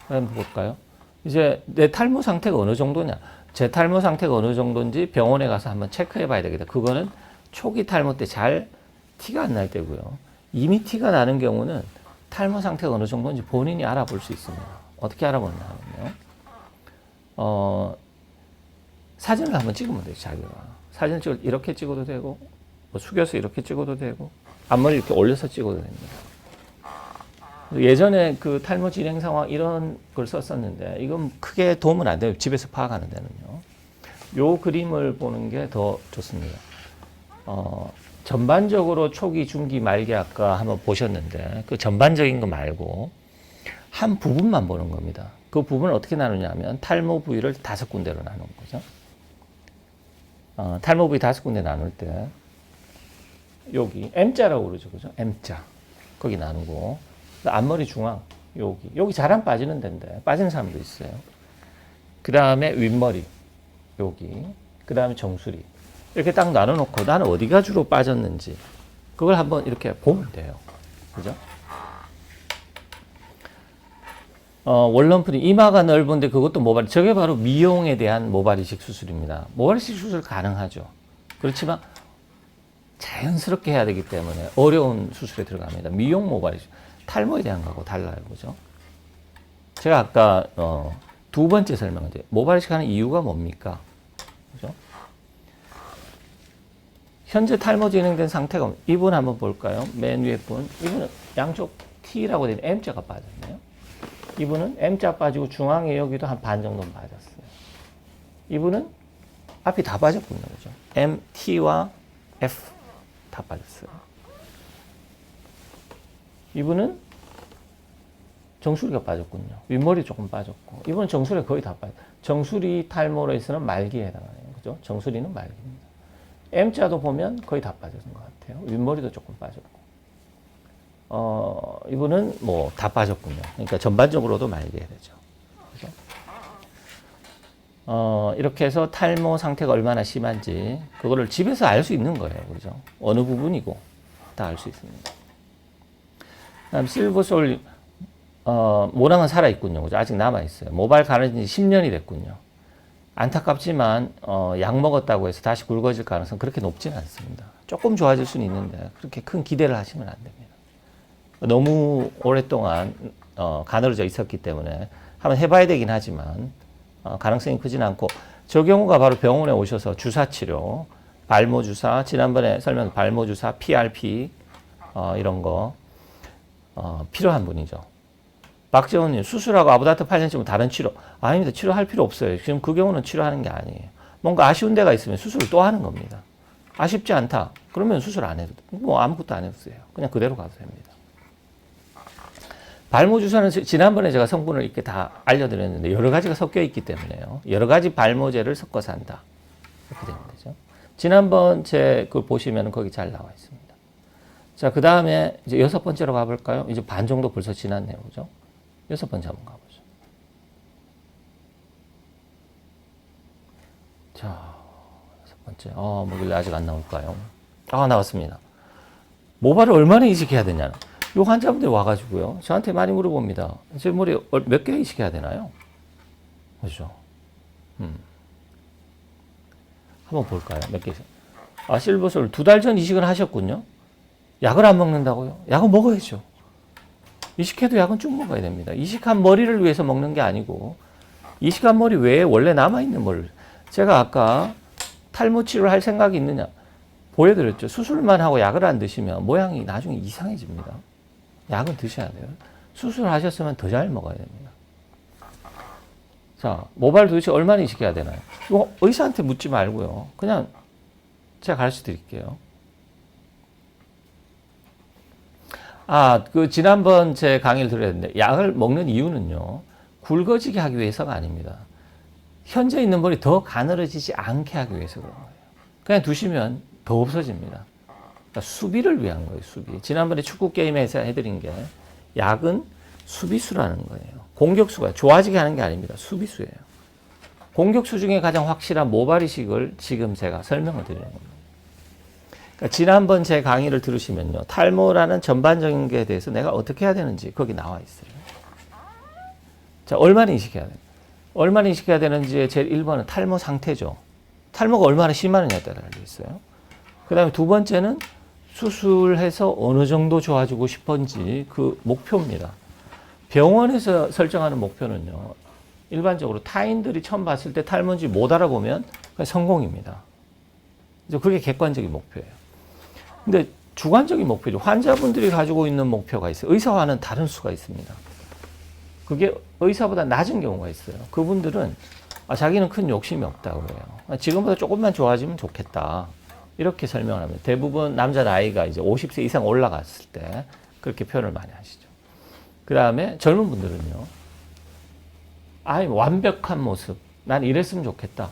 한번 볼까요? 이제 내 탈모 상태가 어느 정도냐? 제 탈모 상태가 어느 정도인지 병원에 가서 한번 체크해 봐야 되겠다. 그거는 초기 탈모 때 잘 티가 안 날 때고요. 이미 티가 나는 경우는 탈모 상태가 어느 정도인지 본인이 알아볼 수 있습니다. 어떻게 알아보냐면요, 사진을 한번 찍으면 돼요. 자기가 사진을 이렇게 찍어도 되고, 뭐 숙여서 이렇게 찍어도 되고, 앞머리 이렇게 올려서 찍어도 됩니다. 예전에 그 탈모 진행 상황 이런 걸 썼었는데 이건 크게 도움은 안 돼요. 집에서 파악하는 데는요. 요 그림을 보는 게 더 좋습니다. 전반적으로 초기, 중기, 말기 아까 한번 보셨는데 그 전반적인 거 말고 한 부분만 보는 겁니다. 그 부분을 어떻게 나누냐면 탈모 부위를 5군데로 나누는 거죠. 탈모 부위 5군데 나눌 때 여기 M자라고 그러죠. 그죠? M자. 거기 나누고 앞머리 중앙 여기 잘 안 빠지는 데인데 빠지는 사람도 있어요. 그 다음에 윗머리 여기, 그 다음에 정수리 이렇게 딱 나눠놓고 나는 어디가 주로 빠졌는지 그걸 한번 이렇게 보면 돼요. 그죠? 원룸프리 이마가 넓은데 그것도 모발, 저게 바로 미용에 대한 모발 이식 수술입니다. 모발 이식 수술 가능하죠. 그렇지만 자연스럽게 해야 되기 때문에 어려운 수술에 들어갑니다. 미용 모발 이식. 탈모에 대한 거하고 달라요. 그죠? 제가 아까 두 번째 설명은 이제 모발이식 하는 이유가 뭡니까? 그죠? 현재 탈모 진행된 상태가 이분 한번 볼까요? 맨 위에 분. 이분은 양쪽 T라고 되는 M자가 빠졌네요. 이분은 M자 빠지고 중앙에 여기도 한 반 정도 빠졌어요. 이분은 앞이 다 빠졌군요. 그죠? M, T와 F 다 빠졌어요. 이분은 정수리가 빠졌군요. 윗머리 조금 빠졌고, 이분은 정수리가 거의 다 빠졌어요. 정수리 탈모로서는 말기에 해당하네요. 그죠? 정수리는 말기입니다. M자도 보면 거의 다 빠진 것 같아요. 윗머리도 조금 빠졌고. 이분은 뭐 다 빠졌군요. 그러니까 전반적으로도 말기에 되죠. 그죠? 이렇게 해서 탈모 상태가 얼마나 심한지, 그거를 집에서 알 수 있는 거예요. 그죠? 어느 부분이고, 다 알 수 있습니다. 다음, 실버솔, 모낭은 살아있군요. 그죠? 아직 남아있어요. 모발 가려진 지 10년이 됐군요. 안타깝지만, 약 먹었다고 해서 다시 굵어질 가능성은 그렇게 높지는 않습니다. 조금 좋아질 수는 있는데, 그렇게 큰 기대를 하시면 안 됩니다. 너무 오랫동안, 가늘어져 있었기 때문에 한번 해봐야 되긴 하지만, 가능성이 크진 않고, 저 경우가 바로 병원에 오셔서 주사 치료, 발모 주사, 지난번에 설명 발모 주사, PRP, 이런 거, 필요한 분이죠. 박재원님, 수술하고 아부다트 8년쯤은 다른 치료. 아닙니다. 치료할 필요 없어요. 지금 그 경우는 치료하는 게 아니에요. 뭔가 아쉬운 데가 있으면 수술을 또 하는 겁니다. 아쉽지 않다. 그러면 수술 안 해도 돼. 뭐 아무것도 안 해도 돼요. 그냥 그대로 가도 됩니다. 발모 주사는 지난번에 제가 성분을 이렇게 다 알려드렸는데 여러 가지가 섞여 있기 때문에요. 여러 가지 발모제를 섞어서 한다. 이렇게 되는 거죠. 지난번 제 그걸 보시면 거기 잘 나와 있습니다. 자, 그 다음에 이제 6번째로 가볼까요? 이제 반 정도 벌써 지났네요. 그죠? 6번째 한번 가보죠. 자, 6번째. 뭐길래 아직 안 나올까요? 나왔습니다. 모발을 얼마나 이식해야 되냐. 요 환자분들이 와가지고요. 저한테 많이 물어봅니다. 제 머리 몇 개 이식해야 되나요? 그죠? 한번 볼까요? 몇 개. 실버솔 2달 전 이식을 하셨군요. 약을 안 먹는다고요? 약은 먹어야죠. 이식해도 약은 쭉 먹어야 됩니다. 이식한 머리를 위해서 먹는 게 아니고 이식한 머리 외에 원래 남아있는 머리를 제가 아까 탈모 치료를 할 생각이 있느냐 보여드렸죠. 수술만 하고 약을 안 드시면 모양이 나중에 이상해집니다. 약은 드셔야 돼요. 수술하셨으면 더 잘 먹어야 됩니다. 자, 모발 도대체 얼마나 이식해야 되나요? 이거 의사한테 묻지 말고요. 그냥 제가 가르쳐 드릴게요. 지난번 제 강의를 들었는데, 약을 먹는 이유는요, 굵어지게 하기 위해서가 아닙니다. 현재 있는 머리 더 가늘어지지 않게 하기 위해서 그런 거예요. 그냥 두시면 더 없어집니다. 그러니까 수비를 위한 거예요, 수비. 지난번에 축구 게임에서 해드린 게, 약은 수비수라는 거예요. 공격수가 좋아지게 하는 게 아닙니다. 수비수예요. 공격수 중에 가장 확실한 모발 이식을 지금 제가 설명을 드리는 겁니다. 그러니까 지난번 제 강의를 들으시면요. 탈모라는 전반적인 게 대해서 내가 어떻게 해야 되는지 거기 나와 있어요. 자, 얼마나 이식해야 되는지. 얼마나 이식해야 되는지의 제일 1번은 탈모 상태죠. 탈모가 얼마나 심하느냐에 따라 달려 있어요. 그 다음에 두 번째는 수술해서 어느 정도 좋아지고 싶은지 그 목표입니다. 병원에서 설정하는 목표는요. 일반적으로 타인들이 처음 봤을 때 탈모인지 못 알아보면 성공입니다. 그게 객관적인 목표예요. 근데 주관적인 목표죠. 환자분들이 가지고 있는 목표가 있어요. 의사와는 다른 수가 있습니다. 그게 의사보다 낮은 경우가 있어요. 그분들은 자기는 큰 욕심이 없다고 그래요. 지금보다 조금만 좋아지면 좋겠다. 이렇게 설명을 합니다. 대부분 남자 나이가 이제 50세 이상 올라갔을 때 그렇게 표현을 많이 하시죠. 그 다음에 젊은 분들은요. 완벽한 모습. 난 이랬으면 좋겠다.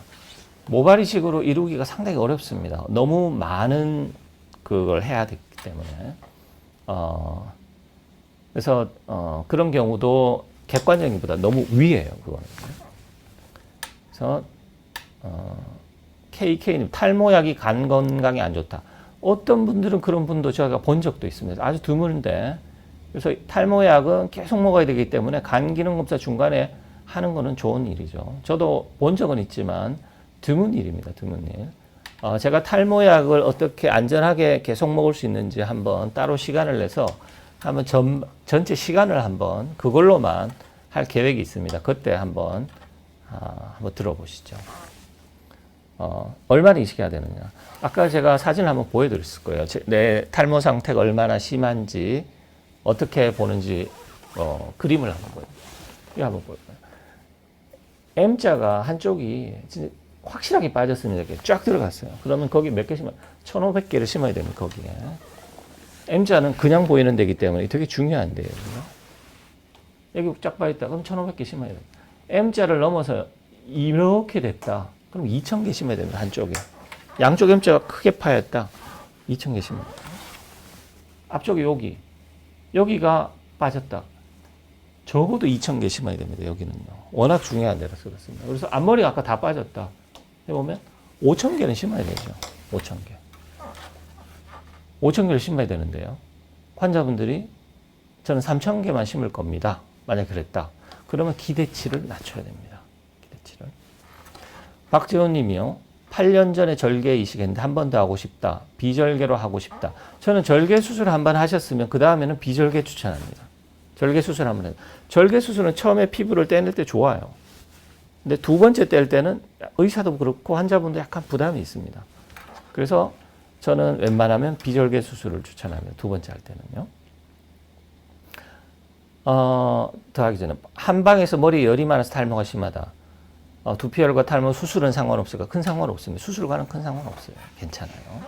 모발 이식으로 이루기가 상당히 어렵습니다. 너무 많은 그걸 해야 되기 때문에. 그래서 그런 경우도 객관적인보다 너무 위에요. 그거는. 그래서 KK님 탈모약이 간 건강에 안 좋다. 어떤 분들은 그런 분도 제가 본 적도 있습니다. 아주 드문데 그래서 탈모약은 계속 먹어야 되기 때문에 간 기능 검사 중간에 하는 거는 좋은 일이죠. 저도 본 적은 있지만 드문 일입니다. 드문 일. 제가 탈모약을 어떻게 안전하게 계속 먹을 수 있는지 한번 따로 시간을 내서 한번 전체 시간을 한번 그걸로만 할 계획이 있습니다. 그때 한번 한번 들어보시죠. 얼마나 이식해야 되느냐. 아까 제가 사진을 한번 보여드렸을 거예요. 내 탈모 상태가 얼마나 심한지, 어떻게 보는지, 그림을 한번 보여드릴게요. 이거 한번 볼까요? M자가 한쪽이 진짜 확실하게 빠졌습니다. 이렇게 쫙 들어갔어요. 그러면 거기 몇 개 심어요? 1500개를 심어야 됩니다. 거기에. M자는 그냥 보이는 데이기 때문에 되게 중요한 데예요. 여기 쫙 빠졌다. 그럼 1500개 심어야 돼요. M자를 넘어서 이렇게 됐다. 그럼 2000개 심어야 됩니다. 한쪽에. 양쪽 M자가 크게 파였다. 2000개 심어야 돼요. 앞쪽에 여기가 빠졌다. 적어도 2000개 심어야 됩니다. 여기는요. 워낙 중요한 데라서 그렇습니다. 그래서 앞머리가 아까 다 빠졌다. 해보면 5000개는 심어야 되죠. 5000개. 5000개를 심어야 되는데요. 환자분들이 저는 3000개만 심을 겁니다. 만약 그랬다. 그러면 기대치를 낮춰야 됩니다. 기대치를. 박재훈 님이요. 8년 전에 절개 이식했는데 한 번 더 하고 싶다. 비절개로 하고 싶다. 저는 절개 수술 한 번 하셨으면 그 다음에는 비절개 추천합니다. 절개 수술 한번 해요. 절개 수술은 처음에 피부를 떼낼 때 좋아요. 근데 두 번째 뗄 때는 의사도 그렇고 환자분도 약간 부담이 있습니다. 그래서 저는 웬만하면 비절개 수술을 추천합니다. 두 번째 할 때는요. 더 하기 전에 한 방에서 머리에 열이 많아서 탈모가 심하다. 두피열과 탈모 수술은 상관없을까? 큰 상관없습니다. 수술과는 큰 상관없어요. 괜찮아요.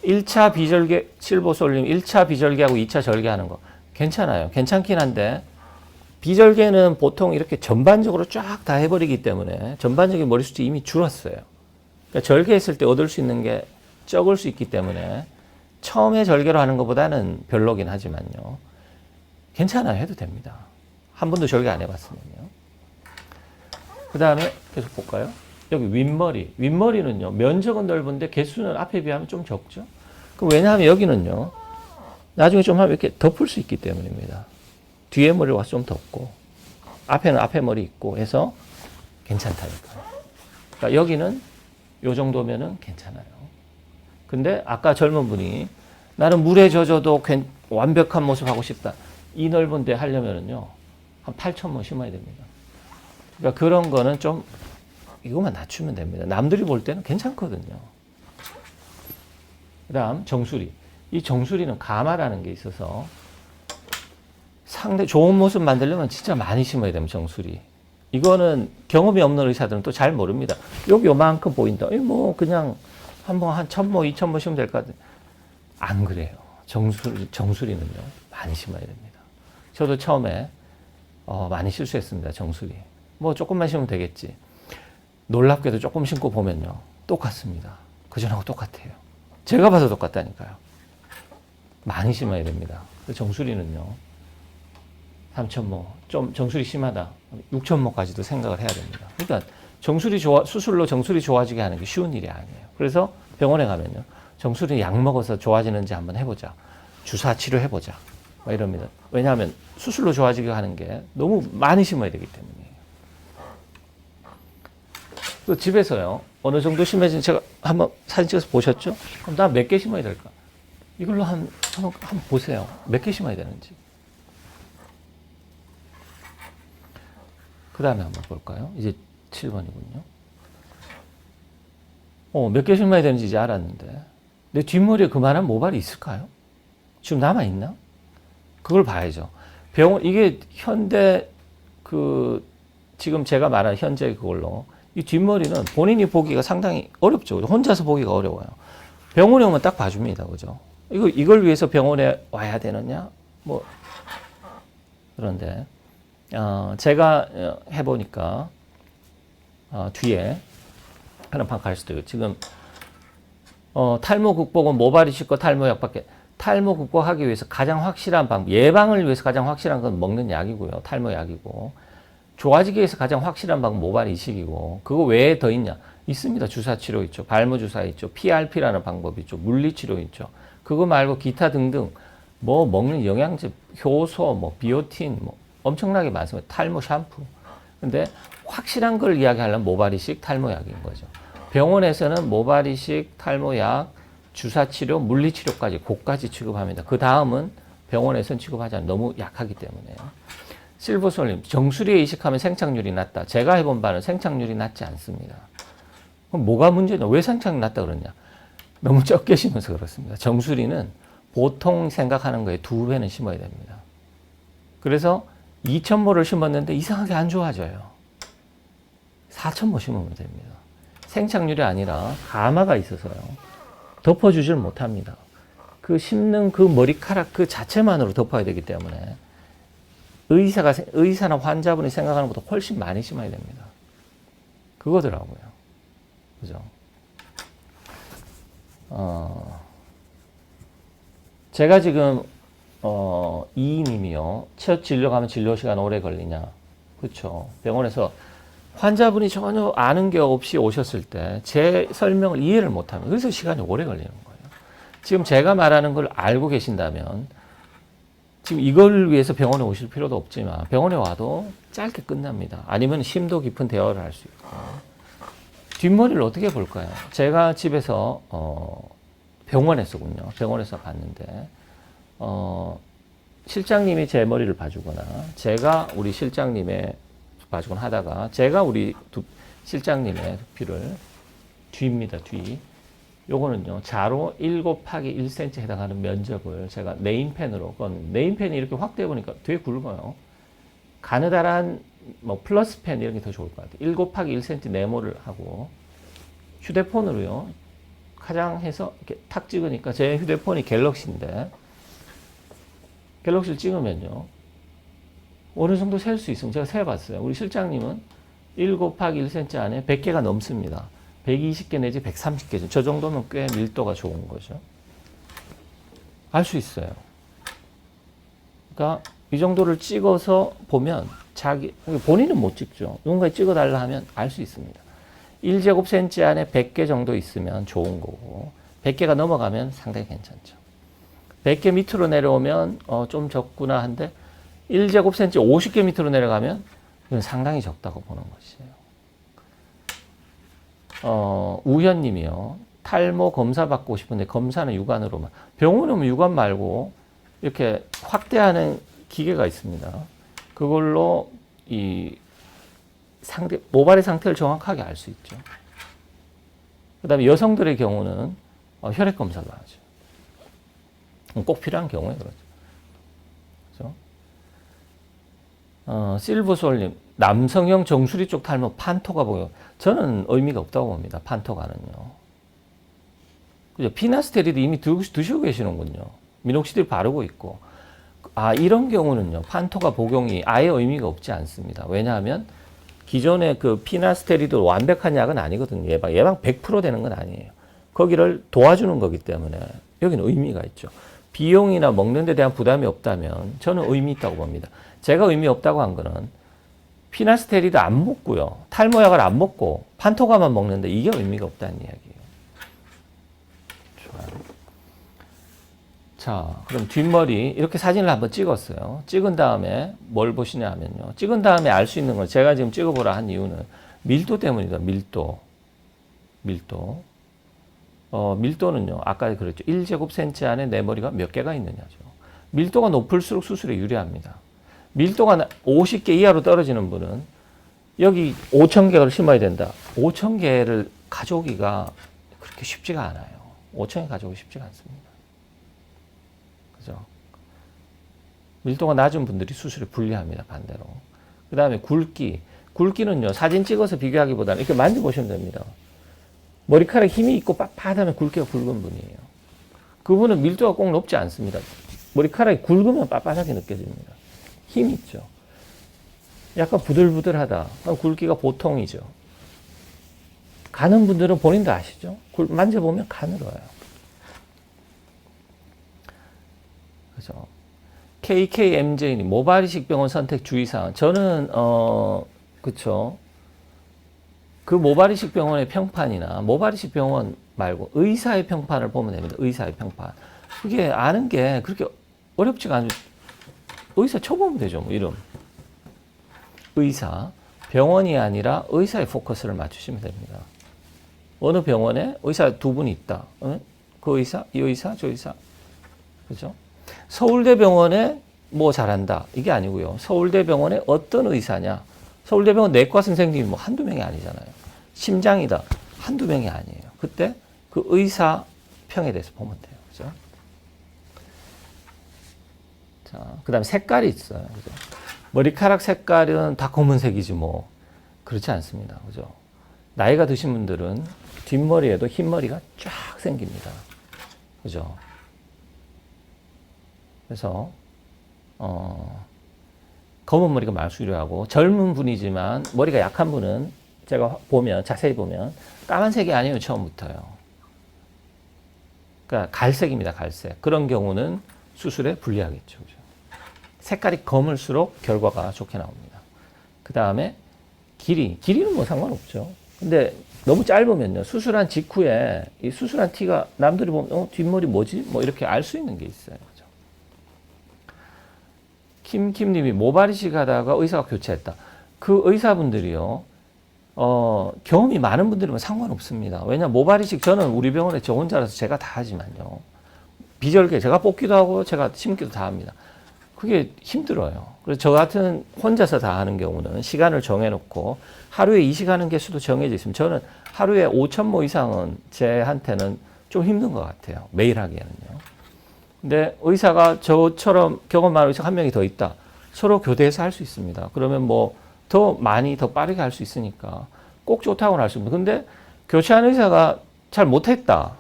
1차 비절개, 실보솔님 1차 비절개하고 2차 절개하는 거 괜찮아요. 괜찮긴 한데 비절개는 보통 이렇게 전반적으로 쫙 다 해버리기 때문에 전반적인 머리 숱이 이미 줄었어요. 그러니까 절개했을 때 얻을 수 있는 게 적을 수 있기 때문에 처음에 절개로 하는 것보다는 별로긴 하지만요. 괜찮아요. 해도 됩니다. 한 번도 절개 안 해봤으면요. 그 다음에 계속 볼까요? 여기 윗머리. 윗머리는요. 면적은 넓은데 개수는 앞에 비하면 좀 적죠. 그럼 왜냐하면 여기는요. 나중에 좀 하면 이렇게 덮을 수 있기 때문입니다. 뒤에 머리가 좀 덮고 앞에는 앞에 머리 있고 해서 괜찮다니까요. 그러니까 여기는 요 정도면은 괜찮아요. 근데 아까 젊은 분이 나는 물에 젖어도 완벽한 모습 하고 싶다. 이 넓은 데 하려면은요. 한 8,000모 심어야 됩니다. 그러니까 그런 거는 좀 이것만 낮추면 됩니다. 남들이 볼 때는 괜찮거든요. 그 다음 정수리. 이 정수리는 가마라는 게 있어서 상당히 좋은 모습 만들려면 진짜 많이 심어야 됩니다. 정수리. 이거는 경험이 없는 의사들은 또 잘 모릅니다. 여기 요만큼 보인다. 뭐 그냥 한 1000모, 2000모 심으면 될 것 같아요. 안 그래요. 정수리는요. 많이 심어야 됩니다. 저도 처음에 많이 실수했습니다. 정수리. 뭐 조금만 심으면 되겠지. 놀랍게도 조금 심고 보면요. 똑같습니다. 그전하고 똑같아요. 제가 봐서 똑같다니까요. 많이 심어야 됩니다. 정수리는요. 3000모, 좀 정수리 심하다. 6000모까지도 생각을 해야 됩니다. 그러니까 수술로 정수리 좋아지게 하는 게 쉬운 일이 아니에요. 그래서 병원에 가면요. 정수리 약 먹어서 좋아지는지 한번 해보자. 주사 치료해보자. 이럽니다. 왜냐하면 수술로 좋아지게 하는 게 너무 많이 심어야 되기 때문이에요. 또 집에서요. 어느 정도 심해진 제가 한번 사진 찍어서 보셨죠? 그럼 나 몇 개 심어야 될까? 이걸로 한번 보세요. 몇 개 심어야 되는지. 그 다음에 한번 볼까요? 이제 7번이군요. 몇 개 심어야 되는지 이제 알았는데 내 뒷머리에 그만한 모발이 있을까요? 지금 남아있나? 그걸 봐야죠. 이게 현대 지금 제가 말한 현재 그걸로 이 뒷머리는 본인이 보기가 상당히 어렵죠. 혼자서 보기가 어려워요. 병원에 오면 딱 봐줍니다. 그죠? 이걸 위해서 병원에 와야 되느냐? 뭐, 그런데, 제가 해보니까, 뒤에 하는 방 갈 수도 있고, 지금, 탈모 극복은 모발 이식과 탈모 약밖에, 탈모 극복하기 위해서 가장 확실한 방법, 예방을 위해서 가장 확실한 건 먹는 약이고요. 탈모 약이고. 좋아지기 위해서 가장 확실한 방법 모발 이식이고. 그거 외에 더 있냐? 있습니다. 주사 치료 있죠. 발모 주사 있죠. PRP라는 방법이 있죠. 물리 치료 있죠. 그거 말고 기타 등등 뭐 먹는 영양제, 효소, 뭐 비오틴 뭐 엄청나게 많습니다. 탈모 샴푸. 근데 확실한 걸 이야기하려면 모발 이식, 탈모 약인 거죠. 병원에서는 모발 이식, 탈모 약, 주사 치료, 물리 치료까지 그까지 취급합니다. 그 다음은 병원에서는 취급하지 않아요. 너무 약하기 때문에요. 실버솔님, 정수리에 이식하면 생착률이 낮다. 제가 해본 바는 생착률이 낮지 않습니다. 그럼 뭐가 문제냐? 왜 생착률이 낮다 그러냐? 너무 적게 심어서 그렇습니다. 정수리는 보통 생각하는 거에 2배는 심어야 됩니다. 그래서 2,000모를 심었는데 이상하게 안 좋아져요. 4,000모 심으면 됩니다. 생착률이 아니라 가마가 있어서요. 덮어주질 못합니다. 그 심는 그 머리카락 그 자체만으로 덮어야 되기 때문에 의사나 환자분이 생각하는 것보다 훨씬 많이 심어야 됩니다. 그거더라고요. 그죠? 제가 지금 이님이요. 첫 진료 가면 진료 시간 오래 걸리냐? 그렇죠. 병원에서 환자분이 전혀 아는 게 없이 오셨을 때 제 설명을 이해를 못하면 그래서 시간이 오래 걸리는 거예요. 지금 제가 말하는 걸 알고 계신다면 지금 이걸 위해서 병원에 오실 필요도 없지만 병원에 와도 짧게 끝납니다. 아니면 심도 깊은 대화를 할 수 있고. 뒷머리를 어떻게 볼까요? 제가 집에서 병원에서군요. 병원에서 봤는데 실장님이 제 머리를 봐주거나 제가 우리 실장님의 봐주거나 하다가 제가 우리 실장님의 두피를 뒤입니다. 뒤. 요거는요. 자로 1 곱하기 1cm 해당하는 면적을 제가 네임펜으로 네임펜이 이렇게 확대해 보니까 되게 굵어요. 가느다란 뭐 플러스 펜 이런 게 더 좋을 것 같아요. 1 곱하기 1cm 네모를 하고 휴대폰으로요. 가장 해서 이렇게 탁 찍으니까 제 휴대폰이 갤럭시인데 갤럭시를 찍으면요. 어느 정도 셀 수 있으면 제가 세봤어요. 우리 실장님은 1 곱하기 1cm 안에 100개가 넘습니다. 120개 내지 130개. 저 정도면 꽤 밀도가 좋은 거죠. 알 수 있어요. 그러니까 이 정도를 찍어서 보면 본인은 못 찍죠. 누군가 찍어달라 하면 알 수 있습니다. 1제곱cm 안에 100개 정도 있으면 좋은 거고 100개가 넘어가면 상당히 괜찮죠. 100개 밑으로 내려오면 좀 적구나 한데 1제곱cm 50개 밑으로 내려가면 이건 상당히 적다고 보는 것이에요. 우현님이요. 탈모 검사 받고 싶은데 검사는 육안으로만. 병원에 오면 육안 말고 이렇게 확대하는 기계가 있습니다. 그걸로 이 모발의 상태를 정확하게 알 수 있죠. 그 다음에 여성들의 경우는 혈액 검사를 하죠. 꼭 필요한 경우에 그렇죠. 그렇죠? 실버솔님, 남성형 정수리 쪽 탈모 판토가 보여. 저는 의미가 없다고 봅니다. 판토가는요. 그죠? 피나스테리드 이미 드시고 계시는군요. 미녹시딜 바르고 있고. 이런 경우는요. 판토가 복용이 아예 의미가 없지 않습니다. 왜냐하면 기존의 그 피나스테리드 완벽한 약은 아니거든요. 예방 100% 되는 건 아니에요. 거기를 도와주는 거기 때문에 여기는 의미가 있죠. 비용이나 먹는 데 대한 부담이 없다면 저는 의미 있다고 봅니다. 제가 의미 없다고 한 거는 피나스테리드 안 먹고요. 탈모약을 안 먹고 판토가만 먹는데 이게 의미가 없다는 이야기예요. 좋아요. 자, 그럼 뒷머리 이렇게 사진을 한번 찍었어요. 찍은 다음에 뭘 보시냐 하면요. 찍은 다음에 알 수 있는 건 제가 지금 찍어보라 한 이유는 밀도 때문이다. 밀도. 밀도는요. 아까 그랬죠. 1제곱cm 안에 내 머리가 몇 개가 있느냐죠. 밀도가 높을수록 수술에 유리합니다. 밀도가 50개 이하로 떨어지는 분은 여기 5,000개를 심어야 된다. 5,000개를 가져오기가 그렇게 쉽지가 않아요. 5,000개 가져오기 쉽지가 않습니다. 그죠? 밀도가 낮은 분들이 수술에 불리합니다. 반대로. 그 다음에 굵기는요. 사진 찍어서 비교하기보다는 이렇게 만져보시면 됩니다. 머리카락에 힘이 있고 빳빳하면 굵기가 굵은 분이에요. 그분은 밀도가 꼭 높지 않습니다. 머리카락이 굵으면 빳빳하게 느껴집니다. 힘이 있죠. 약간 부들부들하다. 굵기가 보통이죠. 가는 분들은 본인도 아시죠? 만져보면 가늘어요. 그죠? KKMJ님, 모발이식 병원 선택 주의사항. 저는, 그쵸. 그 모발이식 병원의 평판이나 모발이식 병원 말고 의사의 평판을 보면 됩니다. 의사의 평판. 그게 아는 게 그렇게 어렵지가 않아요. 의사 쳐보면 되죠. 뭐 이름. 의사. 병원이 아니라 의사의 포커스를 맞추시면 됩니다. 어느 병원에 의사 두 분이 있다. 그 의사, 이 의사, 저 의사. 그죠? 서울대병원에 뭐 잘한다. 이게 아니고요. 서울대병원의 어떤 의사냐. 서울대병원 내과 선생님이 뭐 한두 명이 아니잖아요. 심장이다. 한두 명이 아니에요. 그때 그 의사 평에 대해서 보면 돼요. 그죠? 자, 그 다음에 색깔이 있어요. 그죠? 머리카락 색깔은 다 검은색이지 뭐. 그렇지 않습니다. 그죠? 나이가 드신 분들은 뒷머리에도 흰머리가 쫙 생깁니다. 그죠? 그래서, 검은 머리가 말수유하고 젊은 분이지만 머리가 약한 분은 제가 보면, 자세히 보면 까만색이 아니에요. 처음부터요. 그러니까 갈색입니다. 갈색. 그런 경우는 수술에 불리하겠죠. 그죠? 색깔이 검을수록 결과가 좋게 나옵니다. 그 다음에 길이는 뭐 상관없죠. 근데 너무 짧으면요. 수술한 직후에 이 수술한 티가 남들이 보면 뒷머리 뭐지? 뭐 이렇게 알 수 있는 게 있어요. 그죠? 김님이 모발이식 하다가 의사가 교체했다. 그 의사분들이요. 경험이 많은 분들이면 상관없습니다. 왜냐 모발이식 저는 우리 병원에 저 혼자라서 제가 다 하지만요. 비절개 제가 뽑기도 하고 제가 심기도 다 합니다. 그게 힘들어요. 그래서 저 같은 혼자서 다 하는 경우는 시간을 정해놓고 하루에 이 시간은 개수도 정해져 있으면 저는 하루에 5,000모 이상은 제한테는 좀 힘든 것 같아요. 매일 하기에는요. 근데 의사가 저처럼 경험 많은 의사 한 명이 더 있다. 서로 교대해서 할 수 있습니다. 그러면 뭐 더 많이 더 빠르게 할 수 있으니까 꼭 좋다고는 할 수 없는데 근데 교체한 의사가 잘 못했다.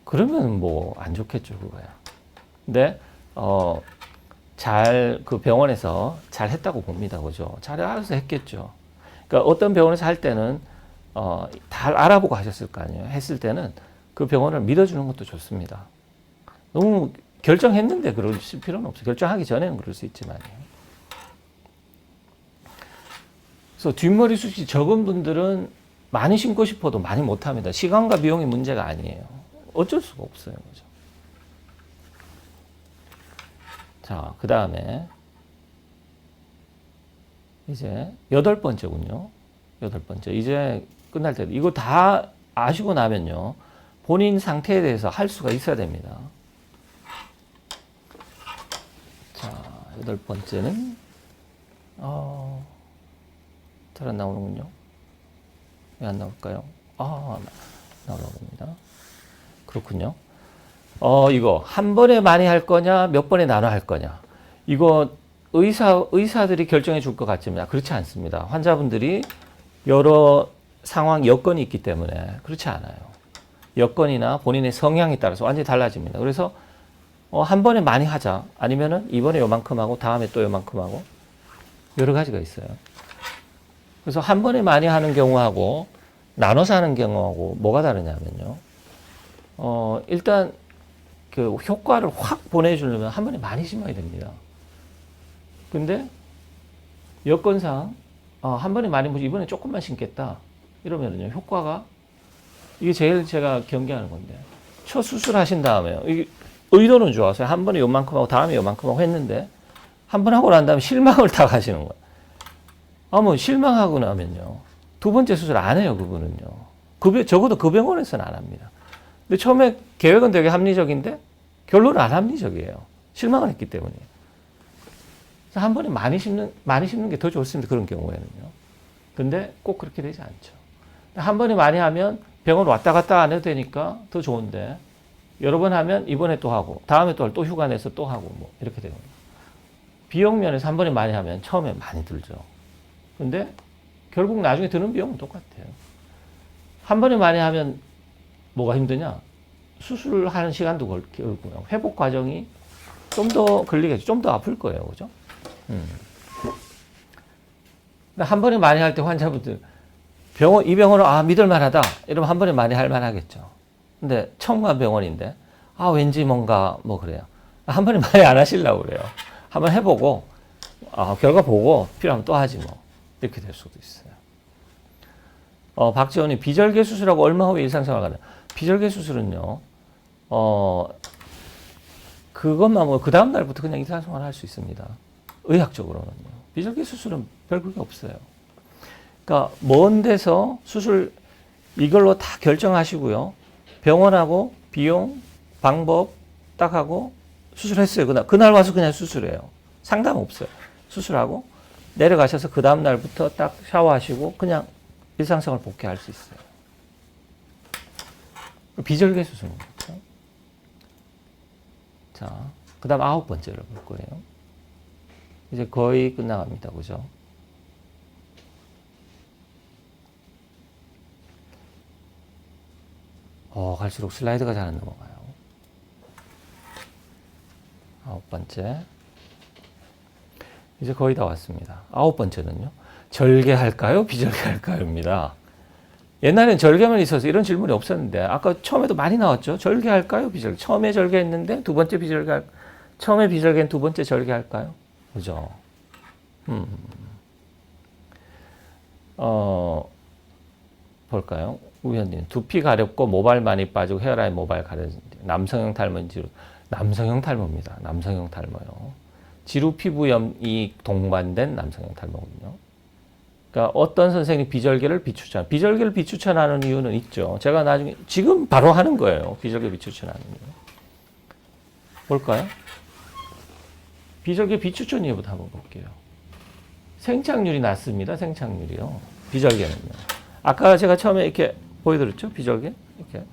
그러면 뭐 안 좋겠죠 그거야. 근데 잘 그 병원에서 잘 했다고 봅니다. 그죠? 잘 알아서 했겠죠. 그러니까 어떤 병원에서 할 때는 다 알아보고 하셨을 거 아니에요. 했을 때는 그 병원을 믿어주는 것도 좋습니다. 너무 결정했는데 그럴 필요는 없어요. 결정하기 전에는 그럴 수 있지만요. 그래서 뒷머리 숱이 적은 분들은 많이 심고 싶어도 많이 못합니다. 시간과 비용이 문제가 아니에요. 어쩔 수가 없어요. 그죠? 자, 그 다음에 이제 8번째군요. 8번째. 이제 끝날 때 이거 다 아시고 나면요. 본인 상태에 대해서 할 수가 있어야 됩니다. 자, 8번째는 잘 안 나오는군요. 왜 안 나올까요? 나오나 봅니다. 그렇군요. 이거 한 번에 많이 할 거냐, 몇 번에 나눠 할 거냐. 이거 의사들이 결정해 줄 것 같지만 그렇지 않습니다. 환자분들이 여러 상황, 여건이 있기 때문에 그렇지 않아요. 여건이나 본인의 성향에 따라서 완전히 달라집니다. 그래서 한 번에 많이 하자. 아니면은 이번에 요만큼 하고 다음에 또 요만큼 하고 여러 가지가 있어요. 그래서 한 번에 많이 하는 경우하고 나눠서 하는 경우하고 뭐가 다르냐면요. 일단 그 효과를 확 보내주려면 한 번에 많이 심어야 됩니다. 근데 여건상 한 번에 많이 심고 이번에 조금만 심겠다. 이러면요 효과가 이게 제일 제가 경계하는 건데 첫 수술하신 다음에요. 이게 의도는 좋았어요. 한 번에 요만큼 하고 다음에 요만큼 하고 했는데 한 번 하고 난 다음에 실망을 다 가시는 거예요. 뭐 실망하고 나면요. 두 번째 수술 안 해요, 그분은요. 적어도 그 병원에서는 안 합니다. 근데 처음에 계획은 되게 합리적인데 결론은 안 합리적이에요. 실망을 했기 때문에. 그래서 한 번에 많이 심는 게 더 좋습니다. 그런 경우에는요. 근데 꼭 그렇게 되지 않죠. 한 번에 많이 하면 병원 왔다 갔다 안 해도 되니까 더 좋은데 여러 번 하면 이번에 또 하고 다음에 또 휴가 내서 또 하고 뭐 이렇게 되는 거예요. 비용 면에서 한 번에 많이 하면 처음에 많이 들죠. 근데 결국 나중에 드는 비용은 똑같아요. 한 번에 많이 하면 뭐가 힘드냐? 수술하는 시간도 걸고요. 회복 과정이 좀 더 걸리겠죠. 좀 더 아플 거예요. 그죠? 한 번에 많이 할 때 환자분들 이 병원은 믿을만하다. 이러면 한 번에 많이 할 만하겠죠. 근데 처음 간 병원인데 왠지 뭔가 뭐 그래요. 한 번에 많이 안 하시려고 그래요. 한번 해보고 결과 보고 필요하면 또 하지 뭐. 이렇게 될 수도 있어요. 박지원이 비절개 수술하고 얼마 후에 일상생활 가능? 비절개 수술은요, 그것만 뭐 그 다음 날부터 그냥 일상생활 할 수 있습니다. 의학적으로는요. 비절개 수술은 별 그게 없어요. 그러니까 먼 데서 수술 이걸로 다 결정하시고요. 병원하고 비용, 방법 딱 하고 수술했어요. 그날 와서 그냥 수술해요. 상담 없어요. 수술하고 내려가셔서 그 다음 날부터 딱 샤워하시고 그냥 일상생활 복귀할 수 있어요. 비절개 수술입니다. 자, 그 다음 9번째로 볼 거예요. 이제 거의 끝나갑니다. 그죠? 갈수록 슬라이드가 잘 안 넘어가요. 9번째. 이제 거의 다 왔습니다. 9번째는요. 절개할까요? 비절개할까요?입니다. 옛날엔 절개만 있어서 이런 질문이 없었는데 아까 처음에도 많이 나왔죠. 절개할까요? 비절개. 처음에 절개했는데 두 번째 비절개. 처음에 비절개는 두 번째 절개할까요? 그죠? 볼까요? 우현님, 두피 가렵고 모발 많이 빠지고 헤어라인 모발 가려진 남성형 탈모인지 남성형 탈모입니다. 남성형 탈모요. 지루 피부염이 동반된 남성형 탈모군요. 그러니까 어떤 선생님이 비절개를 비추천, 비절개를 비추천하는 이유는 있죠. 제가 나중에 지금 바로 하는 거예요. 비절개 비추천하는 이유. 볼까요? 비절개 비추천 이유부터 한번 볼게요. 생착률이 낮습니다. 생착률이요. 비절개는요. 아까 제가 처음에 이렇게 보여드렸죠? 비절개? 이렇게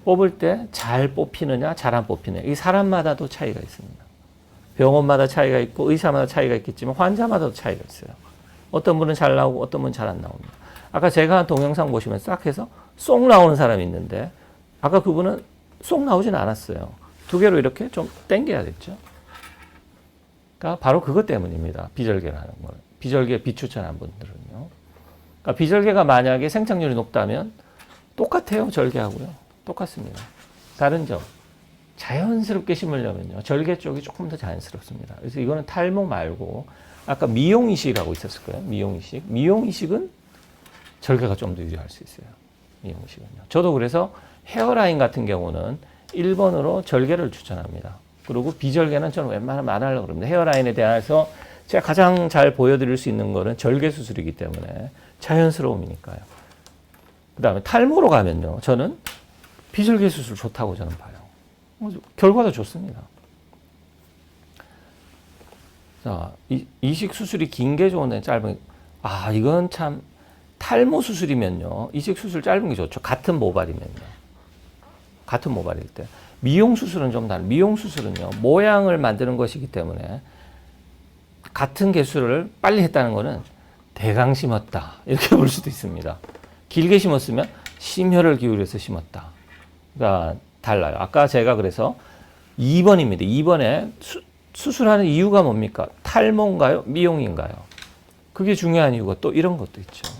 뽑을 때 잘 뽑히느냐, 잘 안 뽑히느냐. 이 사람마다도 차이가 있습니다. 병원마다 차이가 있고 의사마다 차이가 있겠지만 환자마다도 차이가 있어요. 어떤 분은 잘 나오고 어떤 분은 잘 안 나옵니다. 아까 제가 한 동영상 보시면 싹 해서 쏙 나오는 사람이 있는데 아까 그분은 쏙 나오진 않았어요. 두 개로 이렇게 좀 당겨야겠죠. 그러니까 바로 그것 때문입니다. 비절개라는 걸. 비절개 비추천한 분들은요. 그러니까 비절개가 만약에 생착률이 높다면 똑같아요. 절개하고요. 똑같습니다. 다른 점. 자연스럽게 심으려면요. 절개 쪽이 조금 더 자연스럽습니다. 그래서 이거는 탈모 말고 아까 미용이식이라고 있었을 거예요. 미용이식. 미용이식은 절개가 좀 더 유리할 수 있어요. 미용이식은요. 저도 그래서 헤어라인 같은 경우는 1번으로 절개를 추천합니다. 그리고 비절개는 저는 웬만하면 안 하려고 합니다. 헤어라인에 대해서 제가 가장 잘 보여드릴 수 있는 거는 절개 수술이기 때문에 자연스러움이니까요. 그 다음에 탈모로 가면요. 저는 비절개 수술 좋다고 저는 봐요. 결과도 좋습니다. 자, 이식 수술이 긴 게 좋은데 짧은 게, 이건 참, 탈모 수술이면요. 이식 수술 짧은 게 좋죠. 같은 모발이면요. 같은 모발일 때. 미용 수술은 좀 다른. 미용 수술은요. 모양을 만드는 것이기 때문에 같은 개수를 빨리 했다는 거는 대강 심었다. 이렇게 볼 수도 있습니다. 길게 심었으면 심혈을 기울여서 심었다. 그러니까 달라요. 아까 제가 그래서 2번입니다. 2번에 수술하는 이유가 뭡니까? 탈모인가요? 미용인가요? 그게 중요한 이유가 또 이런 것도 있죠.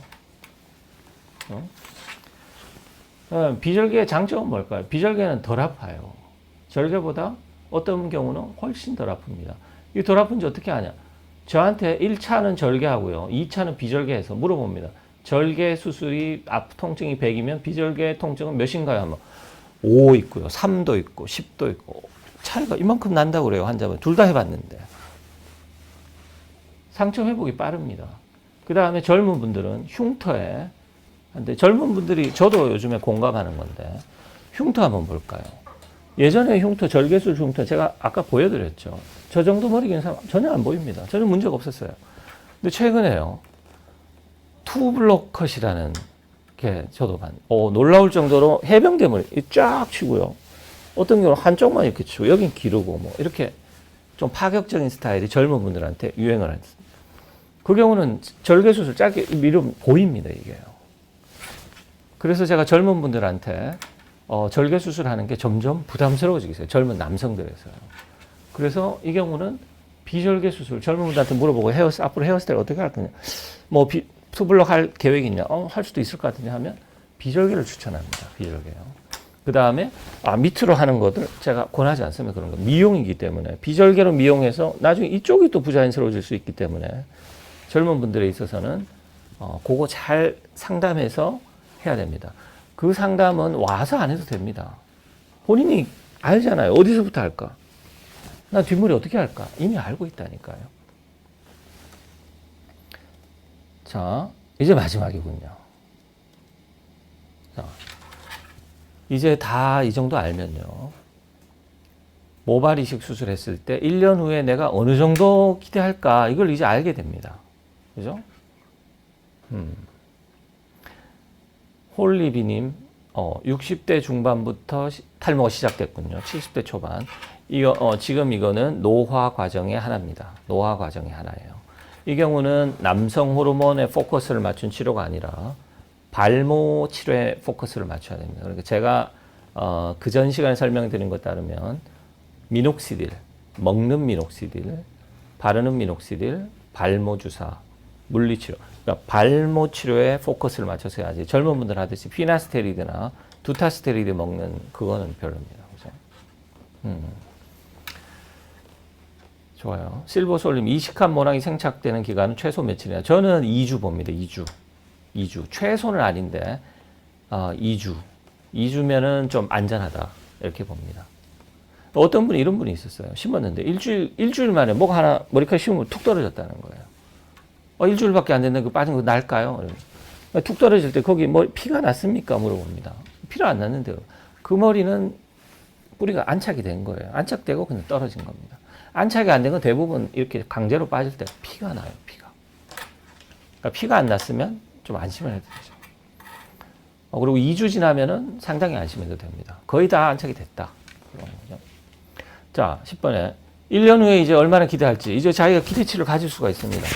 비절개의 장점은 뭘까요? 비절개는 덜 아파요. 절개보다 어떤 경우는 훨씬 덜 아픕니다. 이 덜 아픈지 어떻게 아냐? 저한테 1차는 절개하고요. 2차는 비절개해서 물어봅니다. 절개 수술이 통증이 100이면 비절개 통증은 몇인가요? 하면 5 있고요. 3도 있고 10도 있고 차이가 이만큼 난다고 그래요. 환자분. 둘 다 해봤는데. 상처 회복이 빠릅니다. 그 다음에 젊은 분들은 흉터에 근데 젊은 분들이 저도 요즘에 공감하는 건데 흉터 한번 볼까요? 예전에 hum터, 절개술 흉터 제가 아까 보여드렸죠. 저 정도 머리 긴 사람 전혀 안 보입니다. 전혀 문제가 없었어요. 근데 최근에요. 투블록 컷이라는 게 저도 놀라울 정도로 해병대 머리 쫙 치고요. 어떤 경우는 한쪽만 이렇게 치고 여긴 기르고 뭐 이렇게 좀 파격적인 스타일이 젊은 분들한테 유행을 했습니다. 그 경우는 절개수술 짧게 미루면 보입니다. 이게요. 그래서 제가 젊은 분들한테 절개 수술하는 게 점점 부담스러워지고 있어요. 젊은 남성들에서요. 그래서 이 경우는 비절개 수술, 젊은 분들한테 물어보고 앞으로 헤어스타일 어떻게 할 거냐. 뭐 투블럭 할 계획이 있냐. 할 수도 있을 것 같은데 하면 비절개를 추천합니다. 비절개요. 그 다음에 밑으로 하는 것들 제가 권하지 않습니다. 그런 거. 미용이기 때문에 비절개로 미용해서 나중에 이쪽이 또 부자연스러워질 수 있기 때문에 젊은 분들에 있어서는 그거 잘 상담해서 해야 됩니다. 그 상담은 와서 안 해도 됩니다. 본인이 알잖아요. 어디서부터 할까? 나 뒷머리 어떻게 할까? 이미 알고 있다니까요. 자, 이제 마지막이군요. 자, 이제 다 이 정도 알면요. 모발 이식 수술했을 때 1년 후에 내가 어느 정도 기대할까 이걸 이제 알게 됩니다. 그죠? 홀리비님 60대 중반부터 탈모가 시작됐군요. 70대 초반. 지금 이거는 노화 과정의 하나입니다. 노화 과정의 하나예요. 이 경우는 남성 호르몬에 포커스를 맞춘 치료가 아니라 발모 치료에 포커스를 맞춰야 됩니다. 그러니까 제가 그 전 시간에 설명드린 것 따르면 미녹시딜, 먹는 미녹시딜, 바르는 미녹시딜, 발모 주사, 물리치료. 그러니까 발모 치료에 포커스를 맞춰서 해야지. 젊은 분들 하듯이 피나스테리드나 두타스테리드 먹는 그거는 별로입니다. 그죠? 좋아요. 실버솔님, 이식한 모낭이 생착되는 기간은 최소 며칠이냐? 저는 2주 봅니다. 2주. 최소는 아닌데 2주. 2주면은 좀 안전하다. 이렇게 봅니다. 어떤 분이 이런 분이 있었어요. 심었는데 일주일 만에 목 하나 머리카락 심으면 툭 떨어졌다는 거예요. 일주일밖에 안 됐는데 그 빠진 거 날까요? 툭 떨어질 때 거기 피가 났습니까? 물어봅니다. 피가 안 났는데 그 머리는 뿌리가 안착이 된 거예요. 안착되고 그냥 떨어진 겁니다. 안착이 안 된 건 대부분 이렇게 강제로 빠질 때 피가 나요. 그러니까 피가 안 났으면 좀 안심을 해도 되죠. 그리고 2주 지나면은 상당히 안심해도 됩니다. 거의 다 안착이 됐다. 자, 10번에 1년 후에 이제 얼마나 기대할지 이제 자기가 기대치를 가질 수가 있습니다.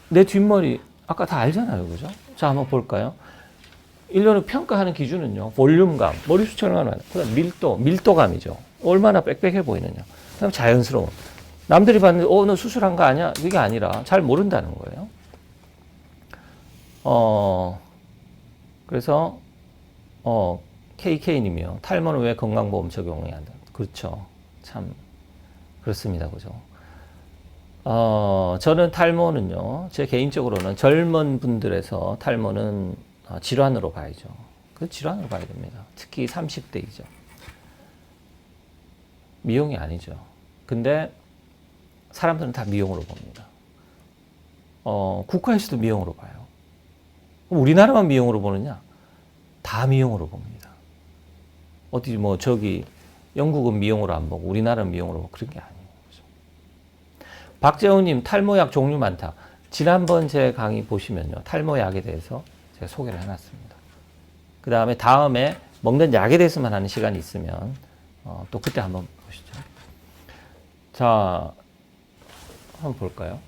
내 뒷머리 아까 다 알잖아요. 그죠? 자, 한번 볼까요? 1년 후 평가하는 기준은요. 볼륨감, 머리 숱을 얼마나, 그다음 밀도감이죠. 얼마나 빽빽해 보이느냐. 그다음 자연스러움. 남들이 봤는데 너 수술한 거 아니야? 이게 아니라 잘 모른다는 거예요. 그래서 KK님이요. 탈모는 왜 건강보험 적용해야 한다? 그렇죠. 참 그렇습니다. 그죠? 저는 탈모는요. 제 개인적으로는 젊은 분들에서 탈모는 질환으로 봐야죠. 그 질환으로 봐야 됩니다. 특히 30대이죠. 미용이 아니죠. 근데 사람들은 다 미용으로 봅니다. 국가에서도 미용으로 봐요. 우리나라만 미용으로 보느냐? 다 미용으로 봅니다. 어디 영국은 미용으로 안 보고 우리나라는 미용으로 보고 그런 게 아니에요. 그렇죠? 박재훈님, 탈모약 종류 많다. 지난번 제 강의 보시면요. 탈모약에 대해서 제가 소개를 해놨습니다. 그 다음에 먹는 약에 대해서만 하는 시간이 있으면 또 그때 한번 보시죠. 자, 한번 볼까요?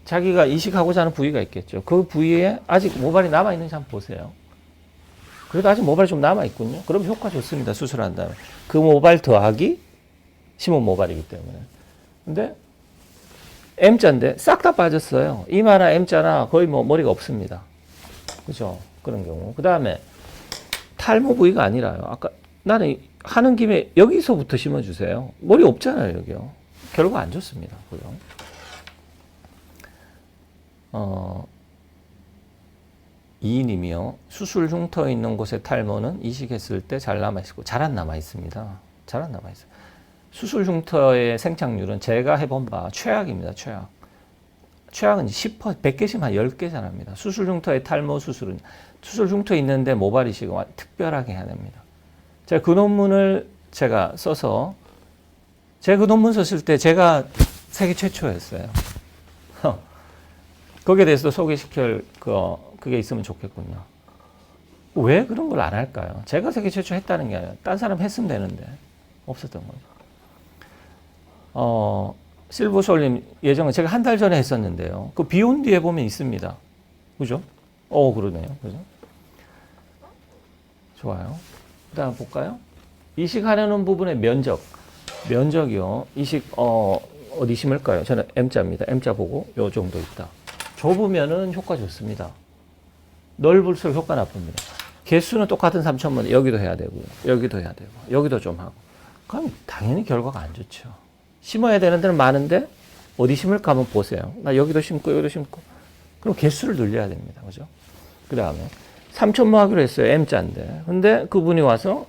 자기가 이식하고자 하는 부위가 있겠죠. 그 부위에 아직 모발이 남아있는지 한번 보세요. 그래도 아직 모발이 좀 남아있군요. 그럼 효과 좋습니다. 수술한 다음에. 그 모발 더하기 심은 모발이기 때문에. 근데 M자인데 싹 다 빠졌어요. 이마나 M자나 거의 머리가 없습니다. 그죠? 그런 경우. 그 다음에 탈모 부위가 아니라요. 아까 나는 하는 김에 여기서부터 심어주세요. 머리 없잖아요. 여기요. 결과 안 좋습니다. 그죠? 이님이요. 수술 흉터 있는 곳에 탈모는 이식했을 때 잘 남아있고 잘 안 남아있습니다. 잘 안 남아있어요. 수술 흉터의 생착률은 제가 해본 바 최악입니다. 최악은 10%, 100개씩 한 10개 잘합니다. 수술 흉터의 탈모 수술은 수술 흉터 있는데 모발 이식은 특별하게 해야 됩니다. 제가 그 논문을 제가 써서 제가 그 논문 썼을 때 제가 세계 최초였어요. 거기에 대해서도 소개시킬 그게 있으면 좋겠군요. 왜 그런 걸 안 할까요? 제가 세계 최초 했다는 게 아니라 딴 사람 했으면 되는데 없었던 거죠. 실버솔님 예정은 제가 한 달 전에 했었는데요. 그 비온 뒤에 보면 있습니다. 그죠? 그러네요. 그죠? 좋아요. 그 다음 볼까요? 이식하려는 부분의 면적이요. 이식, 어디 심을까요? 저는 M자입니다. M자 보고 요 정도 있다. 좁으면은 효과 좋습니다. 넓을수록 효과 나쁩니다. 개수는 똑같은 3,000번 여기도 해야 되고요. 여기도 해야 되고, 여기도 좀 하고. 그럼 당연히 결과가 안 좋죠. 심어야 되는 데는 많은데 어디 심을까 한번 보세요. 나 여기도 심고 여기도 심고. 그럼 개수를 늘려야 됩니다. 그죠? 그 다음에 3,000번 하기로 했어요. M자인데. 근데 그분이 와서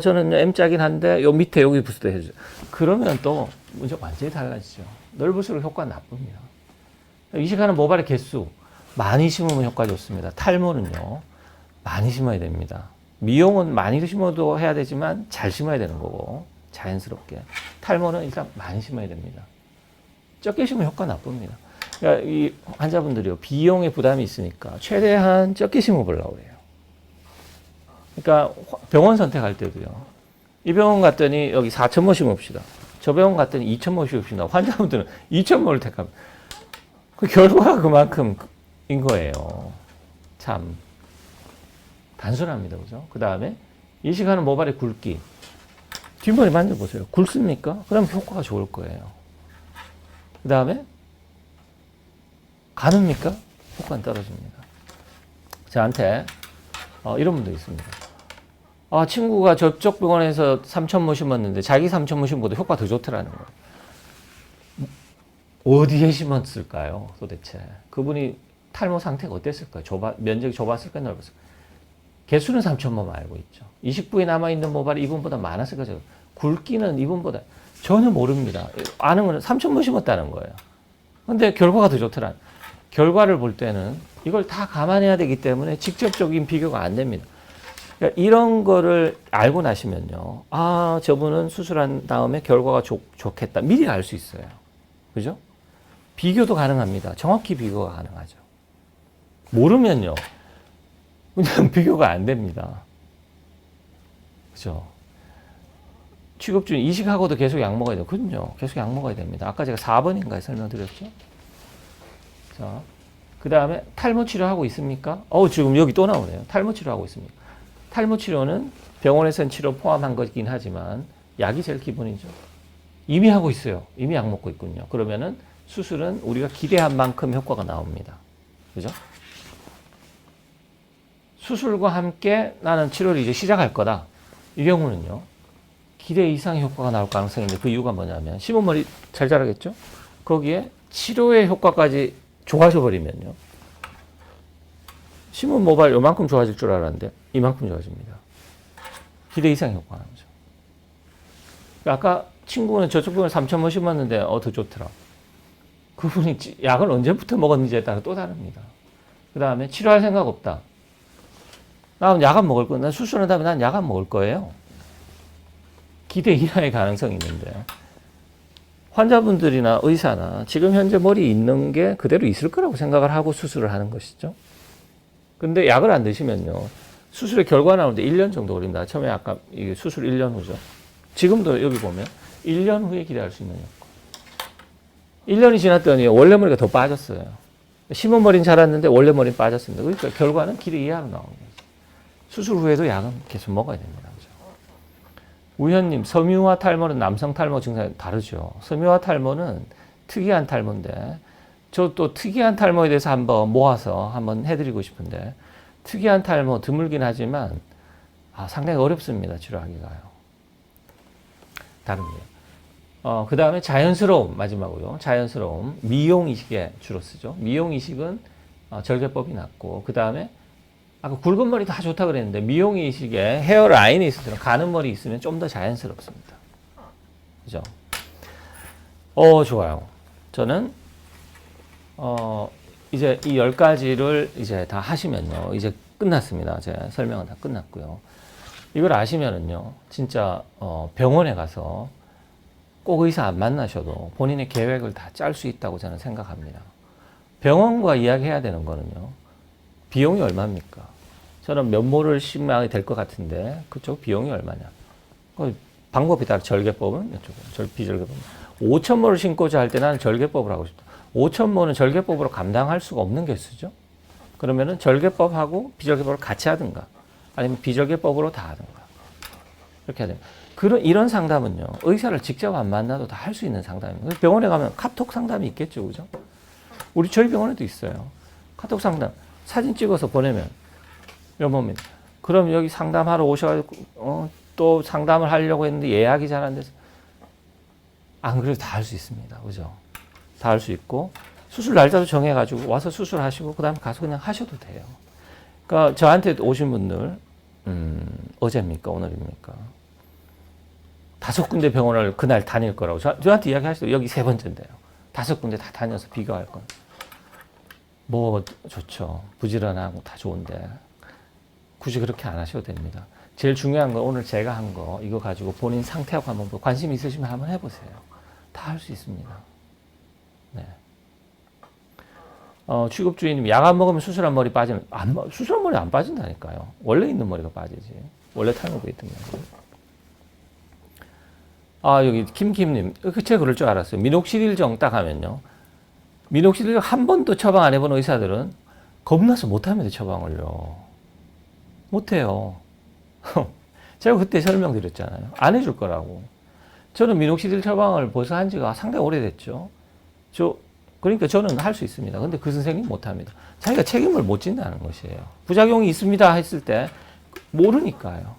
저는 M자긴 한데 요 밑에 여기 부스도 해주죠. 그러면 또 문제가 완전히 달라지죠. 넓을수록 효과가 나쁩니다. 이식하는 모발의 개수 많이 심으면 효과 좋습니다. 탈모는요. 많이 심어야 됩니다. 미용은 많이 심어도 해야 되지만 잘 심어야 되는 거고 자연스럽게. 탈모는 일단 많이 심어야 됩니다. 적게 심으면 효과 나쁩니다. 그러니까 이 환자분들이요, 비용에 부담이 있으니까 최대한 적게 심어보려고 해요. 그러니까 병원 선택할 때도요, 이 병원 갔더니 여기 4,000모 심읍시다. 저 병원 갔더니 2,000모 심읍시다. 환자분들은 2,000모를 택합니다. 그 결과가 그만큼인 거예요. 참 단순합니다. 그죠? 그 다음에 이식하는 모발의 굵기. 뒷머리 만져보세요. 굵습니까? 그럼 효과가 좋을 거예요. 그 다음에 가늡니까? 효과는 떨어집니다. 저한테 이런 분도 있습니다. 아, 친구가 저쪽 병원에서 3,000모 심었는데 자기 3,000모 심보다 효과 더 좋더라는 거예요. 어디에 심었을까요? 도대체. 그분이 탈모 상태가 어땠을까요? 면적이 좁았을까요? 넓었을까요? 개수는 3,000모만 알고 있죠. 이식부에 남아있는 모발이 이분보다 많았을까요? 굵기는 이분보다 전혀 모릅니다. 아는 건 3,000모 심었다는 거예요. 근데 결과가 더 좋더라. 결과를 볼 때는 이걸 다 감안해야 되기 때문에 직접적인 비교가 안 됩니다. 그러니까 이런 거를 알고 나시면요. 아, 저분은 수술한 다음에 결과가 좋겠다. 미리 알 수 있어요. 그죠? 비교도 가능합니다. 정확히 비교가 가능하죠. 모르면요. 그냥 비교가 안 됩니다. 그죠? 취급 중 이식하고도 계속 약 먹어야 돼요. 그럼요. 계속 약 먹어야 됩니다. 아까 제가 4번인가에 설명드렸죠? 자, 그 다음에 탈모 치료하고 있습니까? 지금 여기 또 나오네요. 탈모 치료하고 있습니까? 탈모 치료는 병원에서는 치료 포함한 거긴 하지만 약이 제일 기본이죠. 이미 하고 있어요. 이미 약 먹고 있군요. 그러면은 수술은 우리가 기대한 만큼 효과가 나옵니다. 그죠? 수술과 함께 나는 치료를 이제 시작할 거다. 이 경우는요, 기대 이상의 효과가 나올 가능성이 있는데 그 이유가 뭐냐면, 심은 머리 잘 자라겠죠? 거기에 치료의 효과까지 좋아져 버리면요. 심은 모발 요만큼 좋아질 줄 알았는데 이만큼 좋아집니다. 기대 이상의 효과가 나오죠. 아까 친구는 저쪽 분을 3,000모 심었는데 더 좋더라. 그분이 약을 언제부터 먹었는지에 따라 또 다릅니다. 그 다음에 치료할 생각 없다. 난 약 안 먹을 거야. 난 수술한 다음에 난 약 안 먹을 거예요. 기대 이하의 가능성이 있는데 환자분들이나 의사나 지금 현재 머리 있는 게 그대로 있을 거라고 생각을 하고 수술을 하는 것이죠. 근데 약을 안 드시면요. 수술의 결과 나오는데 1년 정도 걸립니다. 처음에 아까 수술 1년 후죠. 지금도 여기 보면 1년 후에 기대할 수 있는 효과. 1년이 지났더니 원래 머리가 더 빠졌어요. 심은 머리는 자랐는데 원래 머리는 빠졌습니다. 그러니까 결과는 기대 이하로 나오는 거죠. 수술 후에도 약은 계속 먹어야 됩니다. 그렇죠? 우현님, 섬유화 탈모는 남성 탈모 증상이 다르죠. 섬유화 탈모는 특이한 탈모인데 저 또 특이한 탈모에 대해서 한번 모아서 한번 해드리고 싶은데 특이한 탈모 드물긴 하지만 상당히 어렵습니다. 치료하기가요. 다릅니다. 그 다음에 자연스러움, 마지막으로 자연스러움. 미용 이식에 주로 쓰죠. 미용 이식은 절개법이 낫고, 그 다음에 아까 굵은 머리 다 좋다 그랬는데 미용 이식에 헤어라인이 있으면, 가는 머리 있으면 좀 더 자연스럽습니다. 그죠? 좋아요. 저는 이제 이 10가지를 이제 다 하시면요. 이제 끝났습니다. 제 설명은 다 끝났고요. 이걸 아시면은요. 진짜 병원에 가서 꼭 의사 안 만나셔도 본인의 계획을 다 짤 수 있다고 저는 생각합니다. 병원과 이야기해야 되는 거는요. 비용이 얼마입니까? 저는 면모를 심하게 될 것 같은데 그쪽 비용이 얼마냐? 방법이 따라 절개법은 이쪽은 비절개법은 5,000모를 심고자 할 때 나는 절개법을 하고 싶다. 5,000모는 절개법으로 감당할 수가 없는 개수죠. 그러면은 절개법하고 비절개법을 같이 하든가 아니면 비절개법으로 다 하든가 이렇게 해야 됩니다. 이런 상담은요, 의사를 직접 안 만나도 다 할 수 있는 상담입니다. 병원에 가면 카톡 상담이 있겠죠, 그죠? 저희 병원에도 있어요. 카톡 상담. 사진 찍어서 보내면, 여보입니다. 그럼 여기 상담하러 오셔가지고, 또 상담을 하려고 했는데 예약이 잘 안 돼서. 안 그래도 다 할 수 있습니다. 그죠? 다 할 수 있고, 수술 날짜도 정해가지고 와서 수술하시고, 그 다음에 가서 그냥 하셔도 돼요. 그러니까 저한테 오신 분들, 어제입니까? 오늘입니까? 5군데 병원을 그날 다닐 거라고 저한테 이야기하시죠. 여기 3번째인데요. 5군데 다 다녀서 비교할 건. 뭐 좋죠. 부지런하고 다 좋은데 굳이 그렇게 안 하셔도 됩니다. 제일 중요한 건 오늘 제가 한 거, 이거 가지고 본인 상태하고 한번 관심 있으시면 한번 해보세요. 다 할 수 있습니다. 네. 취급주의님, 약 안 먹으면 수술한 머리 빠지는, 수술한 머리 안 빠진다니까요. 원래 있는 머리가 빠지지. 원래 탈모가 있던 머리. 여기 김김님, 제가 그럴 줄 알았어요. 미녹시딜정 딱 하면요. 미녹시딜정 한 번도 처방 안 해본 의사들은 겁나서 못합니다, 처방을요. 못해요. 제가 그때 설명드렸잖아요. 안 해줄 거라고. 저는 미녹시딜 처방을 벌써 한 지가 상당히 오래됐죠. 그러니까 저는 할 수 있습니다. 근데 그 선생님 못합니다. 자기가 책임을 못 진다는 것이에요. 부작용이 있습니다 했을 때 모르니까요.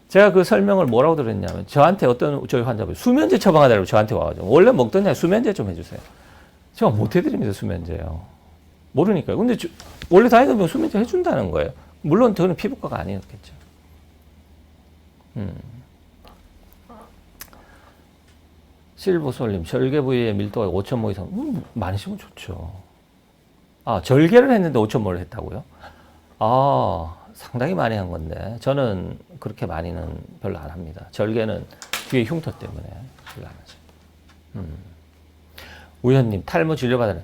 제가 그 설명을 뭐라고 들었냐면 저한테 어떤 저희 환자분 수면제 처방하다고 저한테 와가지고 원래 먹던 약 수면제 좀 해주세요. 제가 못 해드립니다. 수면제요. 모르니까요. 근데 원래 다이어트 수면제 해준다는 거예요. 물론 저는 피부과가 아니었겠죠. 실보솔님, 절개 부위의 밀도가 5,000모 이상, 많으시면 좋죠. 절개를 했는데 5,000모를 했다고요? 상당히 많이 한 건데, 저는 그렇게 많이는 별로 안 합니다. 절개는 뒤에 흉터 때문에 별로 안 하죠. 우현님, 탈모 진료받으는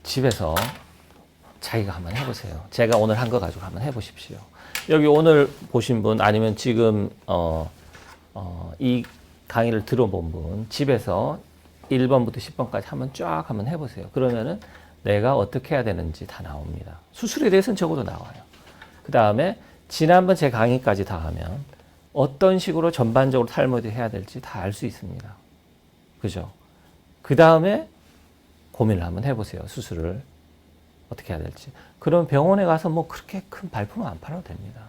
집에서 자기가 한번 해보세요. 제가 오늘 한 거 가지고 한번 해보십시오. 여기 오늘 보신 분, 아니면 지금, 이 강의를 들어본 분, 집에서 1번부터 10번까지 한번 해보세요. 그러면은 내가 어떻게 해야 되는지 다 나옵니다. 수술에 대해서는 적어도 나와요. 그 다음에 지난번 제 강의까지 다 하면 어떤 식으로 전반적으로 탈모를 해야 될지 다 알 수 있습니다. 그죠? 그 다음에 고민을 한번 해보세요. 수술을 어떻게 해야 될지. 그럼 병원에 가서 뭐 그렇게 큰 발품은 안 팔아도 됩니다.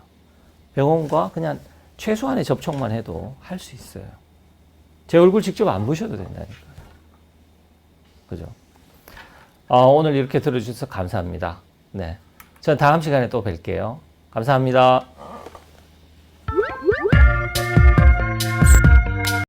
병원과 그냥 최소한의 접촉만 해도 할 수 있어요. 제 얼굴 직접 안 보셔도 된다니까요. 그죠? 오늘 이렇게 들어주셔서 감사합니다. 네. 전 다음 시간에 또 뵐게요. 감사합니다.